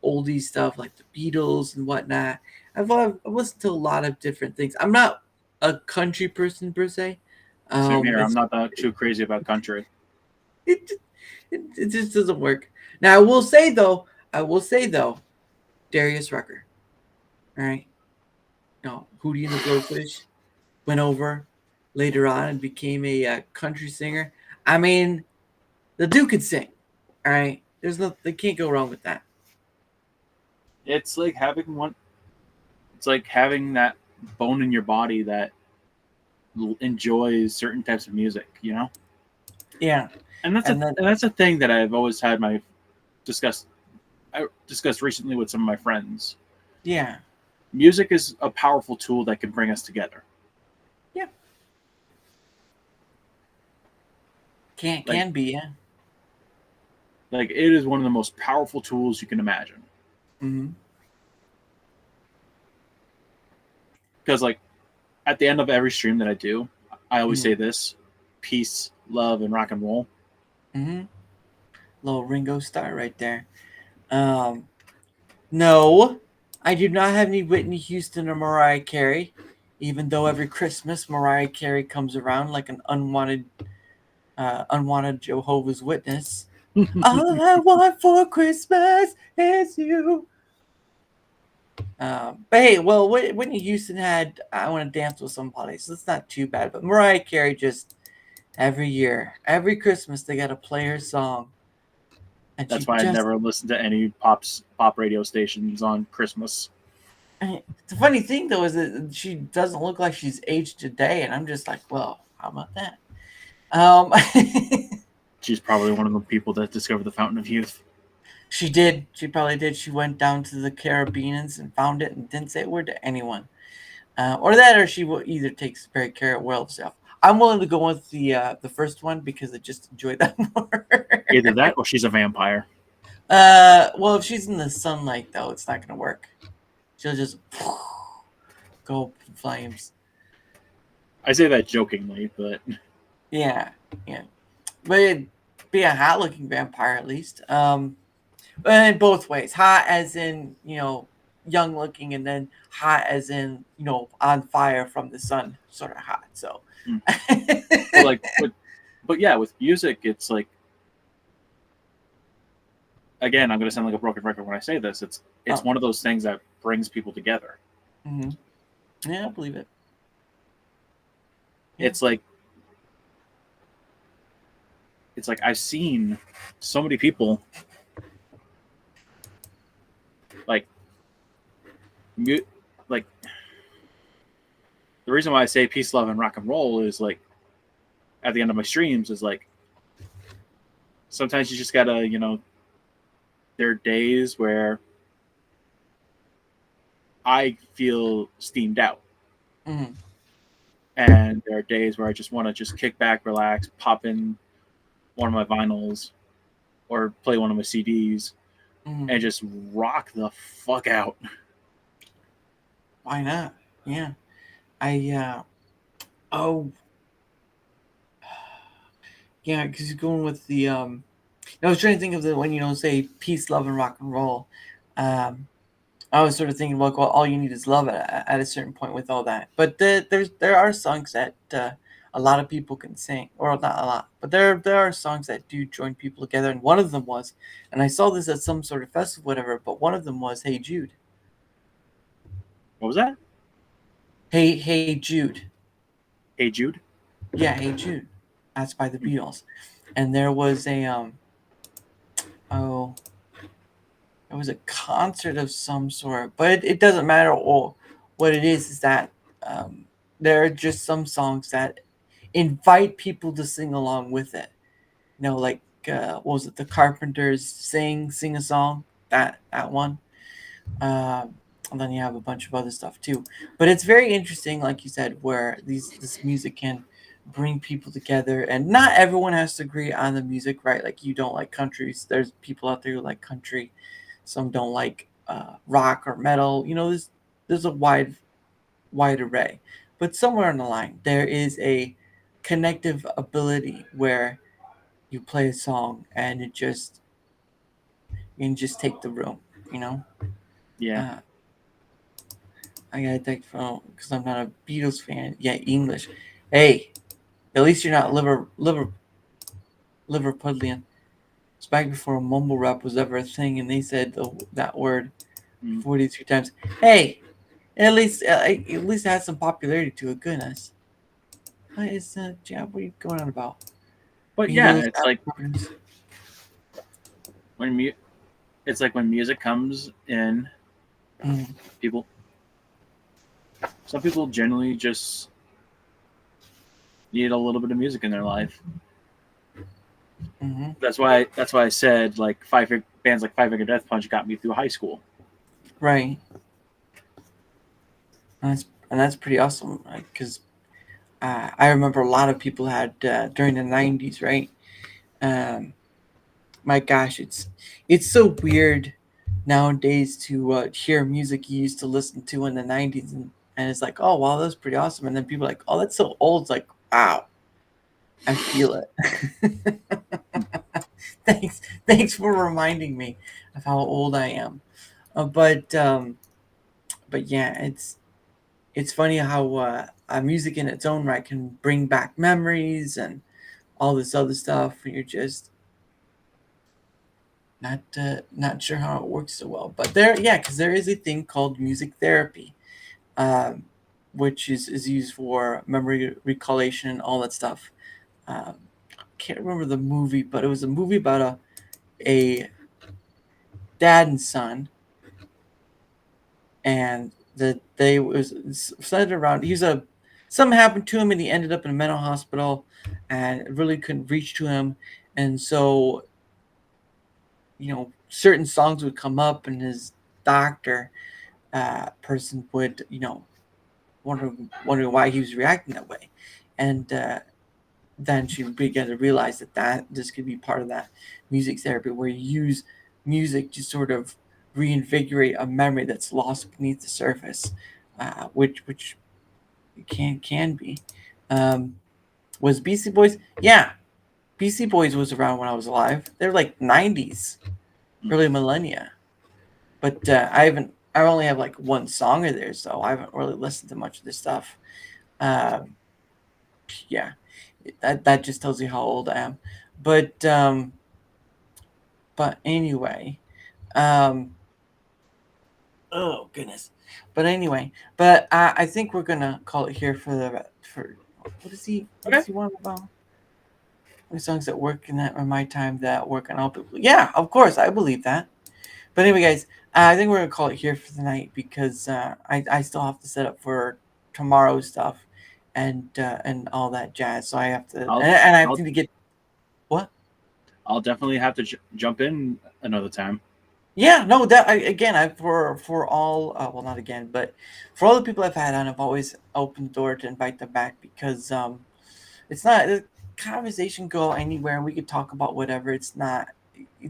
oldie stuff like the Beatles and whatnot. I've listened to a lot of different things. I'm not a country person per se. Same here. I'm It's, not that too crazy about country. it, it just doesn't work. Now I will say though, Darius Rucker. All right. Hootie and the Blowfish went over later on and became a country singer. I mean, the dude could sing. All right. They can't go wrong with that. It's like having that bone in your body that enjoys certain types of music, you know? Yeah. And that's a thing that I've always had I discussed recently with some of my friends. Yeah. Music is a powerful tool that can bring us together. Yeah. Can be, yeah. Like it is one of the most powerful tools you can imagine. Mm-hmm. Because like at the end of every stream that I do, I always say this: peace, love, and rock and roll. Mm-hmm. Little Ringo Starr right there. No, I do not have any Whitney Houston or Mariah Carey, even though every Christmas Mariah Carey comes around like an unwanted Jehovah's Witness. All I want for Christmas is you. But hey, well, Whitney Houston had "I Want to Dance with Somebody," so it's not too bad. But Mariah Carey just every year, every Christmas, they got to play her song. And That's why I never listened to any pop radio stations on Christmas. The funny thing though is that she doesn't look like she's aged a day, and I'm just like, well, how about that? She's probably one of the people that discovered the Fountain of Youth. She did. She probably did. She went down to the Caribbeans and found it and didn't say a word to anyone. Or she will either takes very care of well herself. I'm willing to go with the first one because I just enjoy that more. Either that or she's a vampire. Well, if she's in the sunlight though, it's not gonna work. She'll just go flames. I say that jokingly, but Yeah. But it'd be a hot looking vampire at least. But in both ways. Hot as in, young looking, and then hot as in, on fire from the sun, sort of hot. So with music, it's like, again, I'm gonna sound like a broken record when I say this. It's one of those things that brings people together. Mm-hmm. Yeah, I believe it. Yeah. It's like, it's like I've seen so many people like like the reason why I say peace, love, and rock and roll is like at the end of my streams is like sometimes you just gotta, there are days where I feel steamed out. Mhm. And there are days where I just want to just kick back, relax, pop in one of my vinyls or play one of my CDs Mhm. and just rock the fuck out. Why not? Yeah. Oh, yeah, because you're going with the I was trying to think of the when say peace, love, and rock and roll. I was sort of thinking about well, all you need is love at a certain point with all that. But there are songs that a lot of people can sing, or not a lot, but there are songs that do join people together. And one of them was, and I saw this at some sort of festival, whatever. But one of them was "Hey Jude." What was that? Hey Jude. Hey Jude? Yeah, Hey Jude. That's by the Beatles. And there was a oh, it was a concert of some sort, but it doesn't matter. Or what it is that there are just some songs that invite people to sing along with it. Like what was it? The Carpenters sing a song, that one. And then you have a bunch of other stuff too. But it's very interesting, like you said, where this music can bring people together, and not everyone has to agree on the music, right? Like you don't like countries. There's people out there who like country. Some don't like rock or metal. There's a wide array. But somewhere on the line, there is a connective ability where you play a song and you can just take the room. You know. Yeah. Uh, I got attacked from because I'm not a Beatles fan. Yeah, English. Hey, at least you're not Liverpudlian. It's back before mumble rap was ever a thing, and they said that word 42 times. Hey, at least it has some popularity to it. Goodness, what is Jab? What are you going on about? But You know yeah, those it's like programs? when it's like when music comes in, Mm. some people generally just need a little bit of music in their life. Mm-hmm. That's why I said like bands like Five Finger Death Punch got me through high school. Right. And that's pretty awesome, right? Because I remember a lot of people had during the '90s, right? My gosh, it's so weird nowadays to hear music you used to listen to in the '90s, and it's like, oh wow, that's pretty awesome. And then people are like, oh, that's so old. It's like, wow, I feel it. Thanks for reminding me of how old I am. But yeah, it's funny how music in its own right can bring back memories and all this other stuff. And you're just not sure how it works so well. But because there is a thing called music therapy, um, which is used for memory recollection and all that stuff. Um, can't remember the movie, but it was a movie about a dad and son, and they was centered around. Something happened to him, and he ended up in a mental hospital, and really couldn't reach to him, and so certain songs would come up, and his doctor person would wondering why he was reacting that way, and then she began to realize that this could be part of that music therapy where you use music to sort of reinvigorate a memory that's lost beneath the surface, which can be. Was Beastie Boys? Yeah, Beastie Boys was around when I was alive. They're like '90s, early millennia. But I only have like one song of theirs, so I haven't really listened to much of this stuff. Um, yeah, that just tells you how old I am. But anyway, um, oh goodness. But anyway, I think we're gonna call it here for what does he Okay. want about? songs at work and that are my time that work on all people. Yeah, of course, I believe that. But anyway, guys, I think we're gonna call it here for tonight because I still have to set up for tomorrow's stuff and all that jazz. So I have to and I have to get what? I'll definitely have to jump in another time. Yeah, no, that again, for all well, not again, but for all the people I've had on, I've always opened the door to invite them back because it's not the conversation go anywhere and we could talk about whatever. It's not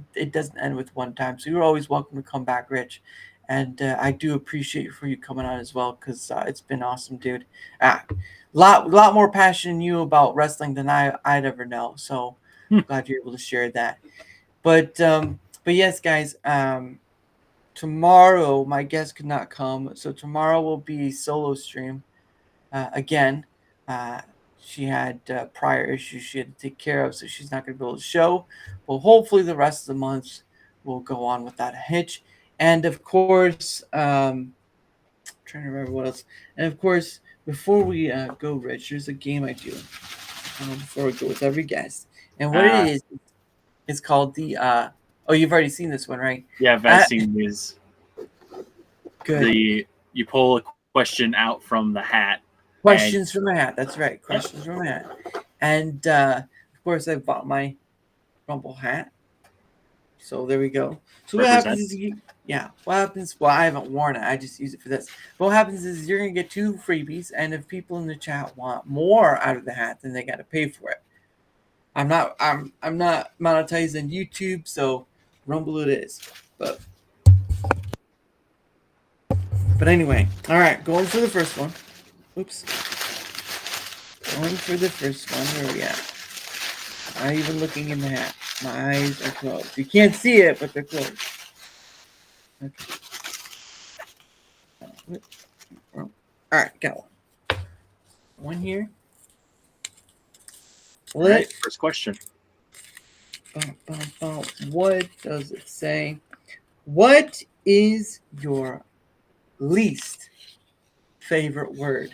it doesn't end with one time. So you're always welcome to come back, Rich. And I do appreciate for you coming on as well because it's been awesome, dude. Lot more passion in you about wrestling than I'd ever know. So glad you're able to share that. But yes, guys. Tomorrow my guest could not come, so tomorrow will be a solo stream. Again, she had prior issues she had to take care of, so she's not going to be able to show. But hopefully the rest of the month will go on without a hitch. And of course, trying to remember what else. And of course, before we go, Rich, there's a game I do before we go with every guest. And what it is, it's called the. Oh, you've already seen this one, right? Yeah, I've seen these. Good. You pull a question out from the hat. Questions from the hat. That's right. Questions from the hat. And of course, I bought my Rumble hat. So there we go. So what happens is what happens? Well, I haven't worn it. I just use it for this. But what happens is you're gonna get 2 freebies, and if people in the chat want more out of the hat, then they got to pay for it. I'm not monetizing YouTube, so Rumble it is. But anyway, all right, going for the first one. Oops. Going for the first one. Where are we at? Not even looking in the hat. My eyes are closed. You can't see it, but they're closed. Okay. All right, got one. One here. All right, first question. What does it say? What is your least favorite word?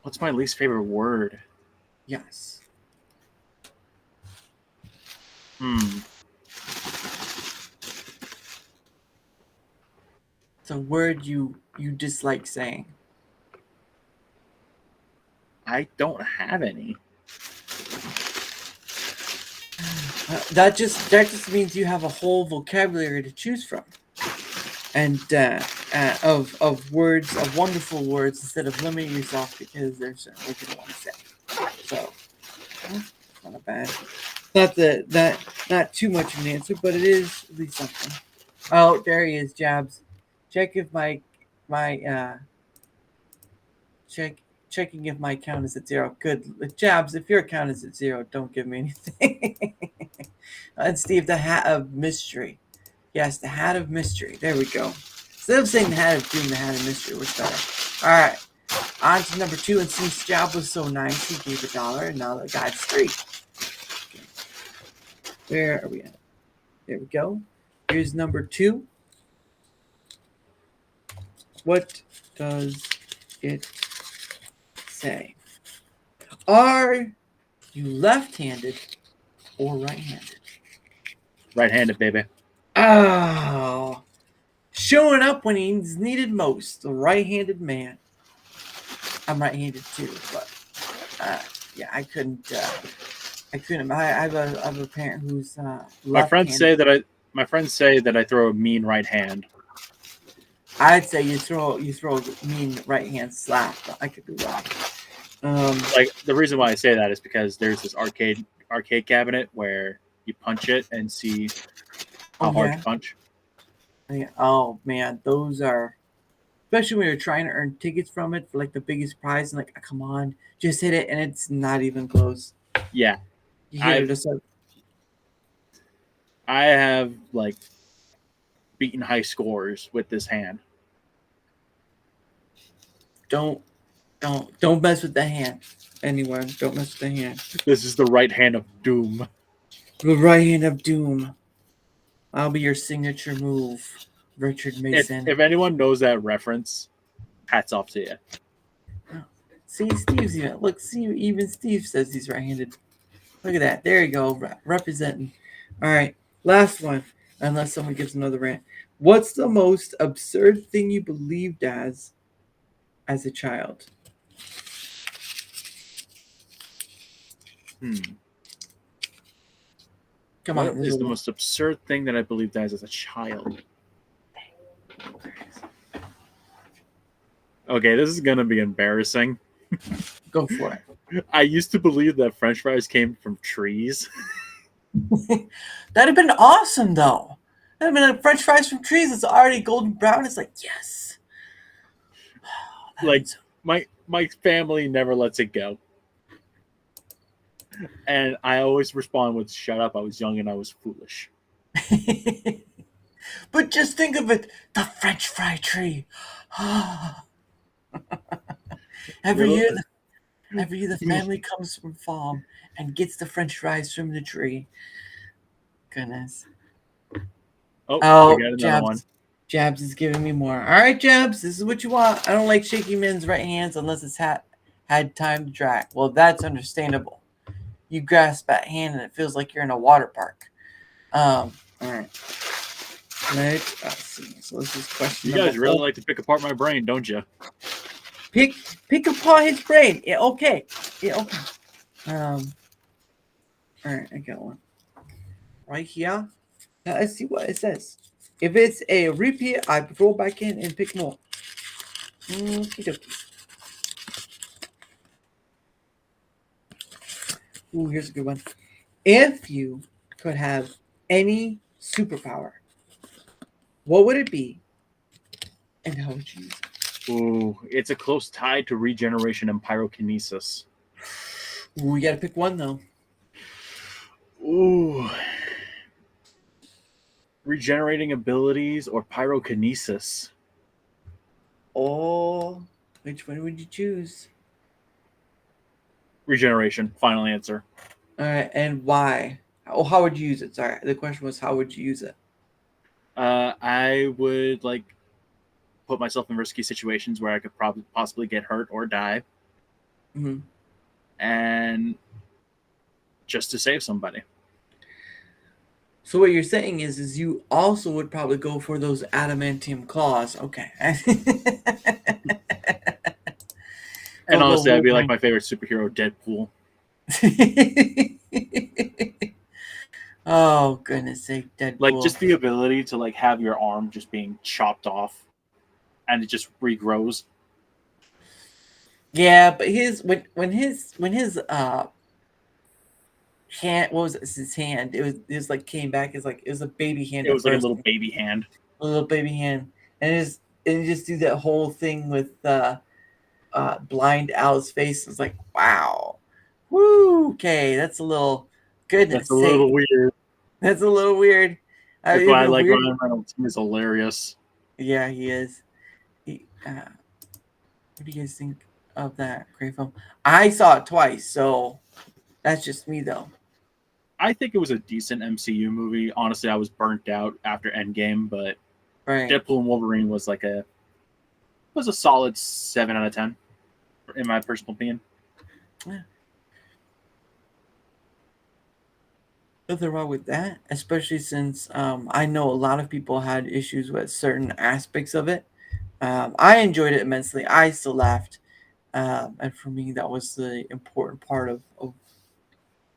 What's my least favorite word? Yes. It's a word you dislike saying. I don't have any. That just means you have a whole vocabulary to choose from, and of words, of wonderful words, instead of limiting yourself because there's certain words you don't want to say. So, not bad. Not too much of an answer, but it is at least something. Oh, there he is, Jabs. Check if checking if my account is at 0. Good. Jabs, if your account is at 0, don't give me anything. And Steve, the hat of mystery. Yes, the hat of mystery. There we go. Instead of saying the hat of doom, the hat of mystery was better. All right. On to number 2. And since Jab was so nice, he gave $1, and now the guy's 3. Okay. Where are we at? There we go. Here's number 2. What does it say? Are you left-handed or right-handed? Right-handed, baby. Oh, showing up when he's needed most. The right-handed man. I'm right-handed too, but yeah, I couldn't. I have a parent who's My friends say that I throw a mean right hand. I'd say you throw a mean right hand slap, but I could be wrong. Like the reason why I say that is because there's this arcade cabinet where you punch it and see how hard to punch. Yeah. Oh man, those are, especially when you're trying to earn tickets from it for like the biggest prize, and like, come on, just hit it, and it's not even close. Yeah, you hit it just like. I have like beaten high scores with this hand. Don't mess with the hand. Anyone, don't mess with the hand. This is the right hand of doom. The right hand of doom. I'll be your signature move, Richard Mason. If anyone knows that reference, hats off to you. See, Steve's even look. See, even Steve says he's right-handed. Look at that. There you go, representing. All right, last one. Unless someone gives another rant. What's the most absurd thing you believed as a child? Come What on. is the most absurd thing that I believed as a child? Okay, this is gonna be embarrassing. Go for it. I used to believe that French fries came from trees. That'd have been awesome, though. That'd have been French fries from trees. It's already golden brown. It's like, yes. Like my family never lets it go. And I always respond with, "Shut up, I was young and I was foolish." But just think of it, the French fry tree. Every year the family comes from farm and gets the French fries from the tree. Goodness. Oh, we got another one. Jabs is giving me more. All right, Jabs, this is what you want. I don't like shaking men's right hands unless it's had time to dry. Well, that's understandable. You grasp that hand and it feels like you're in a water park. All right. Let's see. So this is question. You guys really like to pick apart my brain, don't you? Pick apart his brain. Yeah, okay. Yeah, okay. All right, I got one. Right here. Now, let's see what it says. If it's a repeat, I roll back in and pick more. Ooh, here's a good one. If you could have any superpower, what would it be? And how would you use it? Ooh, it's a close tie to regeneration and pyrokinesis. Ooh, we gotta pick one though. Ooh. Regenerating abilities or pyrokinesis? Oh, which one would you choose? Regeneration. Final answer. All right, and why? Oh, how would you use it? Sorry, the question was how would you use it? I would put myself in risky situations where I could possibly get hurt or die, and just to save somebody. So what you're saying is you also would probably go for those adamantium claws. Okay. And honestly, I'd be like my favorite superhero, Deadpool. Oh, goodness sake, Deadpool. Like, just the ability to, have your arm just being chopped off and it just regrows. Yeah, but when his hand, what was it, his hand? It was came back as it was a baby hand. It was like a little baby hand. A little baby hand. And it just do that whole thing with blind Al's face. It's like, wow. Woo, okay, that's a little goodness. That's a little weird. That's a little weird. That's why I like Ryan Reynolds. He's hilarious. Yeah, he is. What do you guys think of that great film? I saw it twice, so that's just me though. I think it was a decent MCU movie. Honestly, I was burnt out after Endgame, but Deadpool and Wolverine was a solid 7 out of 10 in my personal opinion. Yeah. Nothing wrong with that, especially since I know a lot of people had issues with certain aspects of it. I enjoyed it immensely. I still laughed. And for me, that was the important part of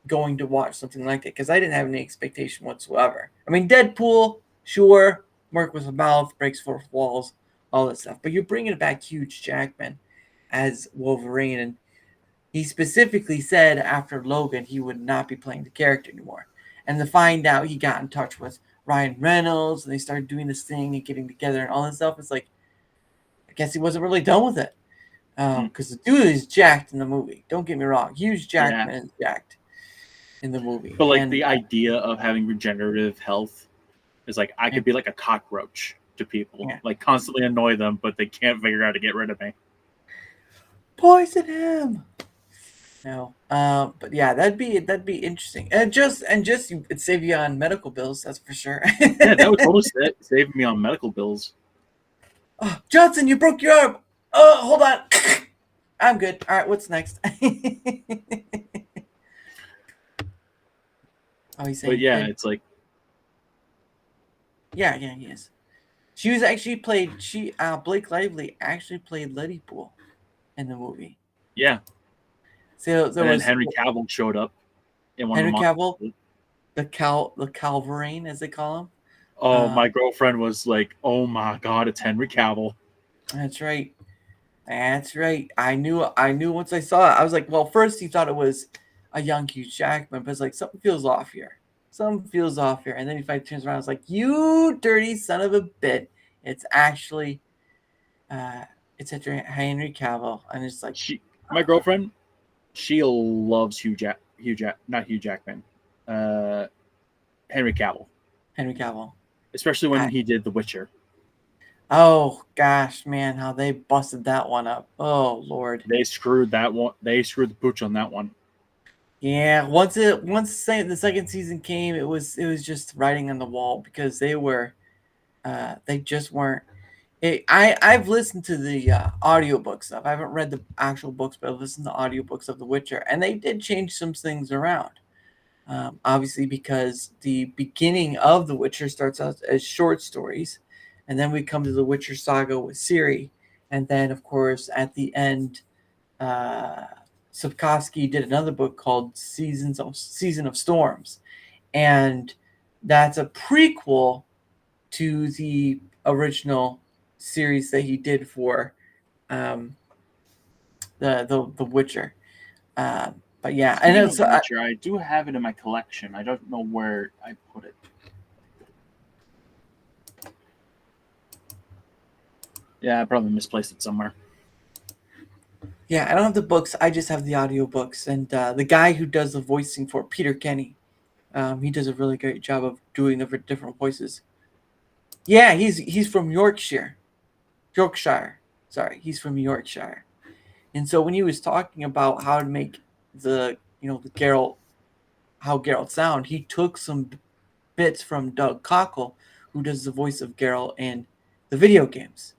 going to watch something like that, because I didn't have any expectation whatsoever. I mean, Deadpool, sure, work with a mouth, breaks fourth walls, all that stuff. But you're bringing back Hugh Jackman as Wolverine, and he specifically said after Logan he would not be playing the character anymore. And to find out he got in touch with Ryan Reynolds, and they started doing this thing and getting together and all that stuff, it's like, I guess he wasn't really done with it. Because the dude is jacked in the movie. Don't get me wrong. Hugh Jackman is jacked in the movie. But the idea of having regenerative health is I could be like a cockroach to people. Yeah. Constantly annoy them, but they can't figure out how to get rid of me. Poison him. No. But yeah, that'd be interesting. And just it'd save you on medical bills, that's for sure. Yeah, that would totally save me on medical bills. Oh, Johnson, you broke your arm. Oh, hold on. I'm good. All right, what's next? Oh, he's saying. But yeah, it's like Yeah, he is. She was actually played. Blake Lively actually played Letty Pool in the movie. yeah. So there And then was Henry Cavill showed up in one Henry of the Cavill, the Calvarine, as they call him. Oh, my girlfriend was like, "Oh my god, it's Henry Cavill." That's right. That's right. I knew once I saw it. I was like, well, first he thought it was a young Hugh Jackman, but it's like something feels off here. Something feels off here. And then he finally turns around. I was like, you dirty son of a bit. It's actually it's Henry Cavill. And it's like My girlfriend, she loves not Hugh Jackman, Henry Cavill, Henry Cavill. especially when he did The Witcher. Oh gosh, man, how they busted that one up. Oh Lord. They screwed that one. They screwed the pooch on that one. Yeah, once the second season came, it was just writing on the wall because they just weren't. I've listened to the audiobook stuff. I haven't read the actual books, but I've listened to audiobooks of The Witcher, and they did change some things around. Obviously, because the beginning of The Witcher starts out as short stories, and then we come to the Witcher saga with Ciri, and then, of course, at the end, Sapkowski did another book called Season of Storms, and that's a prequel to the original series that he did for the Witcher. But yeah, Speaking and of it's The Witcher, I do have it in my collection. I don't know where I put it. Yeah, I probably misplaced it somewhere. yeah, I don't have the books. I just have the audiobooks. And the guy who does the voicing for Peter Kenny, he does a really great job of doing the different voices. Yeah, he's from Yorkshire. Sorry, he's from Yorkshire. And so when he was talking about how to make the Geralt, how Geralt sound, he took some bits from Doug Cockle, who does the voice of Geralt in the video games.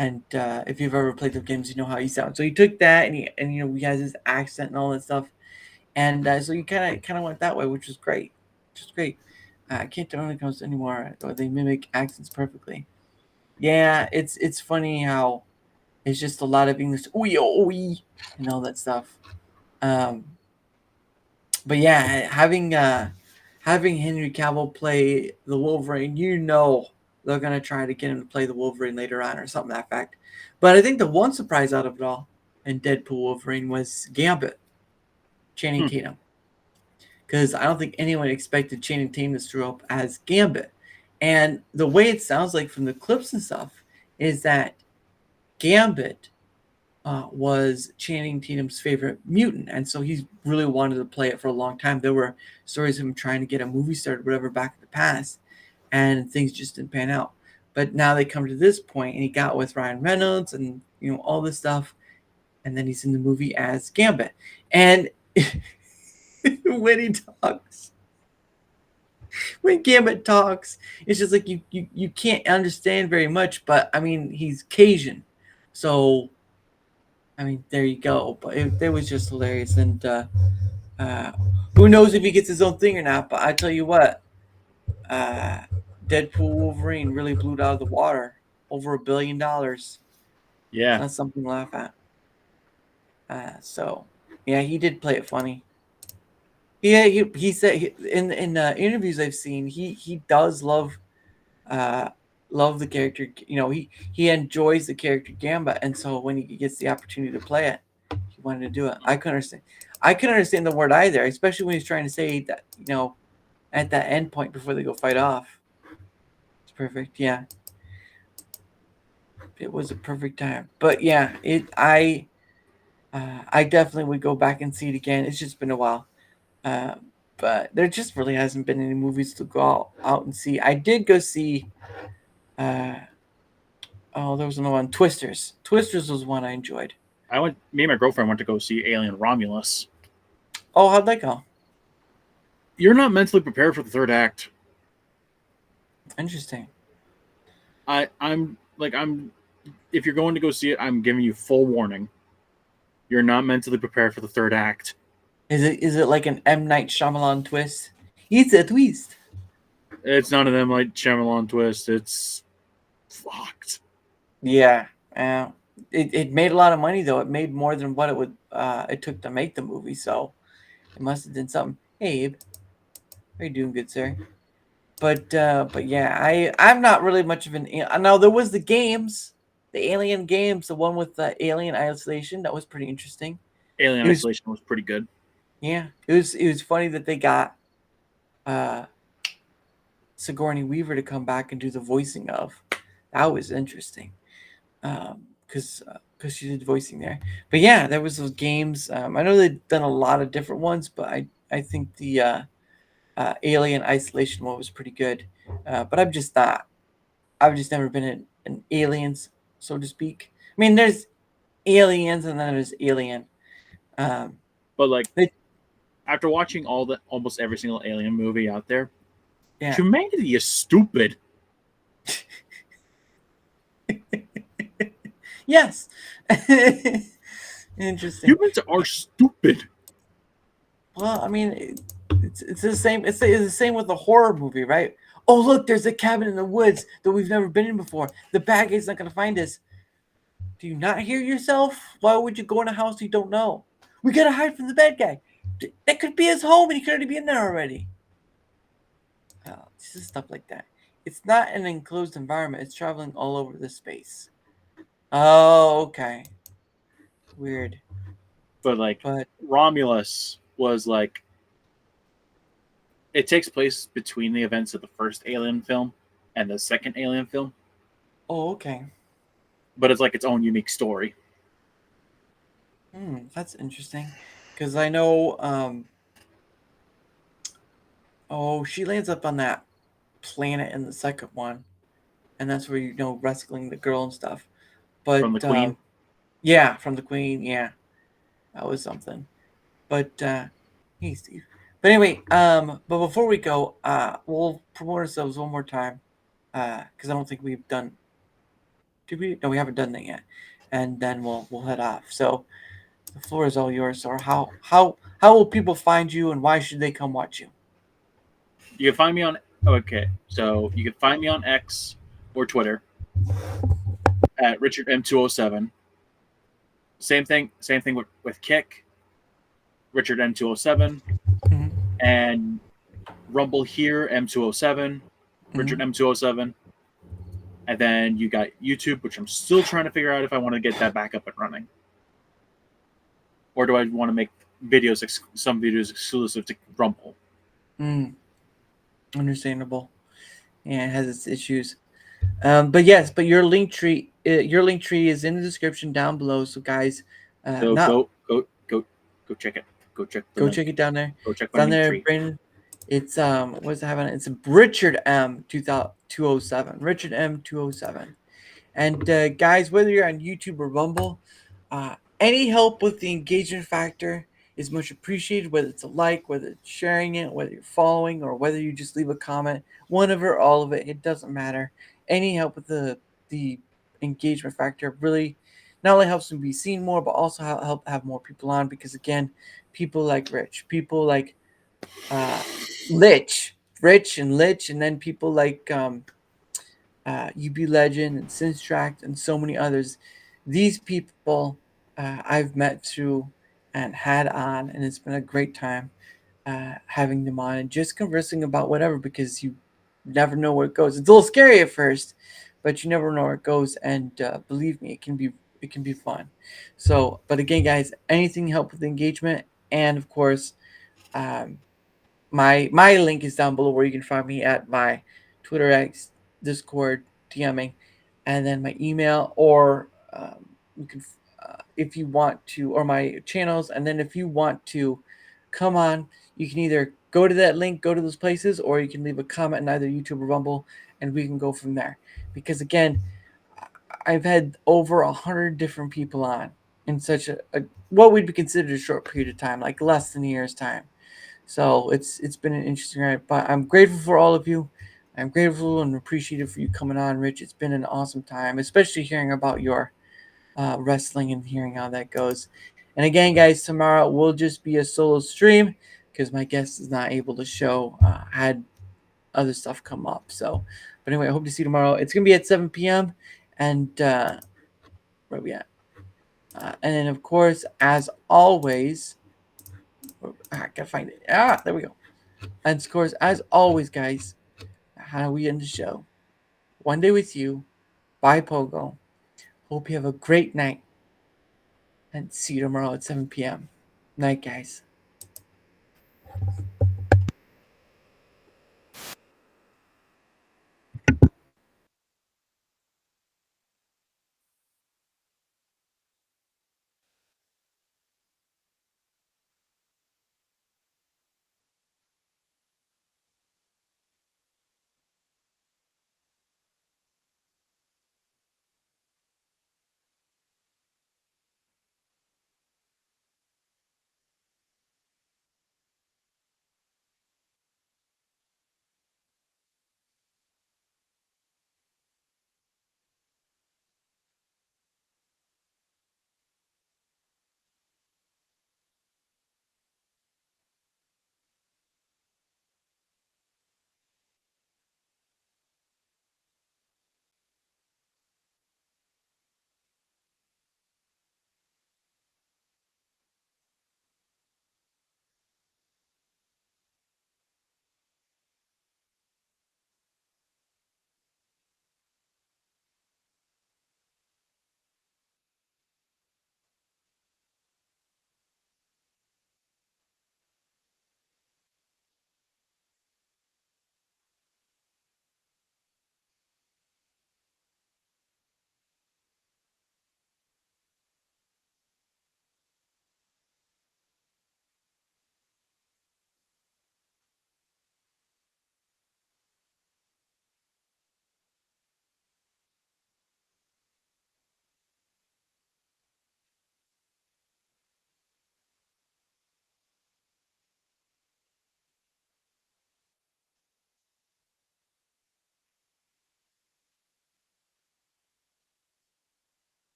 And if you've ever played the games, you know how he sounds. So he took that, and he has his accent and all that stuff, and so he kind of went that way, which was great. I can't tell when it comes to anymore. They mimic accents perfectly. Yeah, it's funny how it's just a lot of English, and all that stuff. But yeah, having Henry Cavill play the Wolverine, they're gonna try to get him to play the Wolverine later on or something to that fact. But I think the one surprise out of it all in Deadpool Wolverine was Gambit, Channing Tatum, because I don't think anyone expected Channing Tatum to screw up as Gambit. And the way it sounds like from the clips and stuff is that Gambit was Channing Tatum's favorite mutant, and so he really wanted to play it for a long time. There were stories of him trying to get a movie started, whatever, back in the past, and things just didn't pan out. But now they come to this point, and he got with Ryan Reynolds, and all this stuff, and then he's in the movie as Gambit. And when he talks, when Gambit talks, it's just like you can't understand very much. But I mean, he's Cajun, so I mean, there you go. But it was just hilarious. And who knows if he gets his own thing or not. But I tell you what, Deadpool Wolverine really blew it out of the water. Over $1 billion. Yeah. That's something to laugh at. So, yeah, he did play it funny. Yeah, he said in interviews I've seen, he does love the character. He enjoys the character Gambit, and so when he gets the opportunity to play it, he wanted to do it. I couldn't understand the word either, especially when he's trying to say that at that end point before they go fight off. It's perfect. Yeah, it was a perfect time. But yeah, I definitely would go back and see it again. It's just been a while. But there just really hasn't been any movies to go out and see. I did go see there was another one, Twisters. Twisters was one I enjoyed. Me and my girlfriend went to go see Alien Romulus. Oh, how'd that go? You're not mentally prepared for the third act. Interesting. I'm if you're going to go see it, I'm giving you full warning. You're not mentally prepared for the third act. Is it like an M. Night Shyamalan twist? It's a twist. It's none of them like Shyamalan twist. It's fucked. Yeah. It made a lot of money though. It made more than what it took to make the movie. So it must have done something. Hey, Abe, how you doing, good sir? But yeah, I'm not really much of an. Now there was the games, the Alien games, the one with the Alien Isolation. That was pretty interesting. Alien It was- Isolation was pretty good. Yeah, it was funny that they got Sigourney Weaver to come back and do the voicing of. That was interesting, because she did voicing there. But yeah, there was those games. I know they've done a lot of different ones, but I think the Alien Isolation one was pretty good. But I've just never been an aliens, so to speak. I mean, there's aliens and then there's Alien. But like, after watching almost every single Alien movie out there, Yeah. humanity is stupid. Yes. Interesting. Humans are stupid. Well, I mean, it's the same. It's the same with a horror movie, right? Oh, look, there's a cabin in the woods that we've never been in before. The bad guy's not going to find us. Do you not hear yourself? Why would you go in a house you don't know? We got to hide from the bad guy. That could be his home, and he could already be in there already. It's just stuff like that. It's not an enclosed environment. It's traveling all over the space. Oh, okay. Weird. But Romulus was like, it takes place between the events of the first Alien film and the second Alien film, Oh, okay. but it's like its own unique story. That's interesting. Because I know, she lands up on that planet in the second one, and that's where rescuing the girl and stuff. But From the Queen? Yeah, from the Queen. Yeah, that was something. But hey, Steve. But anyway, but before we go, we'll promote ourselves one more time, because I don't think we've done. Did we? No, we haven't done that yet. And then we'll head off. So the floor is all yours. Or how will people find you, and why should they come watch you? You can find me on so you can find me on X or Twitter at Richard M207. Same thing with Kick, Richard M207, Mhm. and Rumble here M207, Richard M207. And then you got YouTube, which I'm still trying to figure out if I want to get that back up and running, or do I want to make some videos exclusive to Rumble. Understandable. Yeah, it has its issues. But yes, but your link tree is in the description down below. So guys, So go check it. Go check the link. check it down there. Go check It's my down link there, tree. Brandon. It's what does it have on it? It's Richard M 207. Richard M 207. And guys, whether you're on YouTube or Rumble, any help with the engagement factor is much appreciated. Whether it's a like, whether it's sharing it, whether you're following, or whether you just leave a comment, one of it, all of it, it doesn't matter. Any help with the engagement factor really not only helps me be seen more, but also help have more people on. Because again, people like Rich, people like Rich and Lich, and then people like UB Legend and Sinstract and so many others. These people I've met through and had on, and it's been a great time having them on and just conversing about whatever, because you never know where it goes. It's a little scary at first, but you never know where it goes. And believe me, it can be fun. So, but again, guys, anything help with engagement, and of course, my link is down below where you can find me at my Twitter, X, Discord, DMing, and then my email, or you can, if you want to, or my channels. And then if you want to come on, you can either go to that link, go to those places, or you can leave a comment in either YouTube or Rumble, and we can go from there. Because again, I've had over 100 different people on in such a what would be considered a short period of time, like less than a year's time. So it's been an interesting ride, but I'm grateful for all of you. I'm grateful and appreciative for you coming on, Rich. It's been an awesome time, especially hearing about your wrestling and hearing how that goes. And again, guys, tomorrow will just be a solo stream because my guest is not able to show. Had other stuff come up. So, but anyway, I hope to see you tomorrow. It's gonna be at 7 p.m. And where are we at? And then, of course, as always, I gotta find it. There we go. And of course, as always, guys, how do we end the show? One day with you, by Pogo. Hope you have a great night. And see you tomorrow at 7 p.m. Night, guys.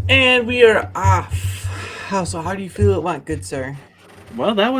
And we are off. So how do you feel it went, good sir? Well, that was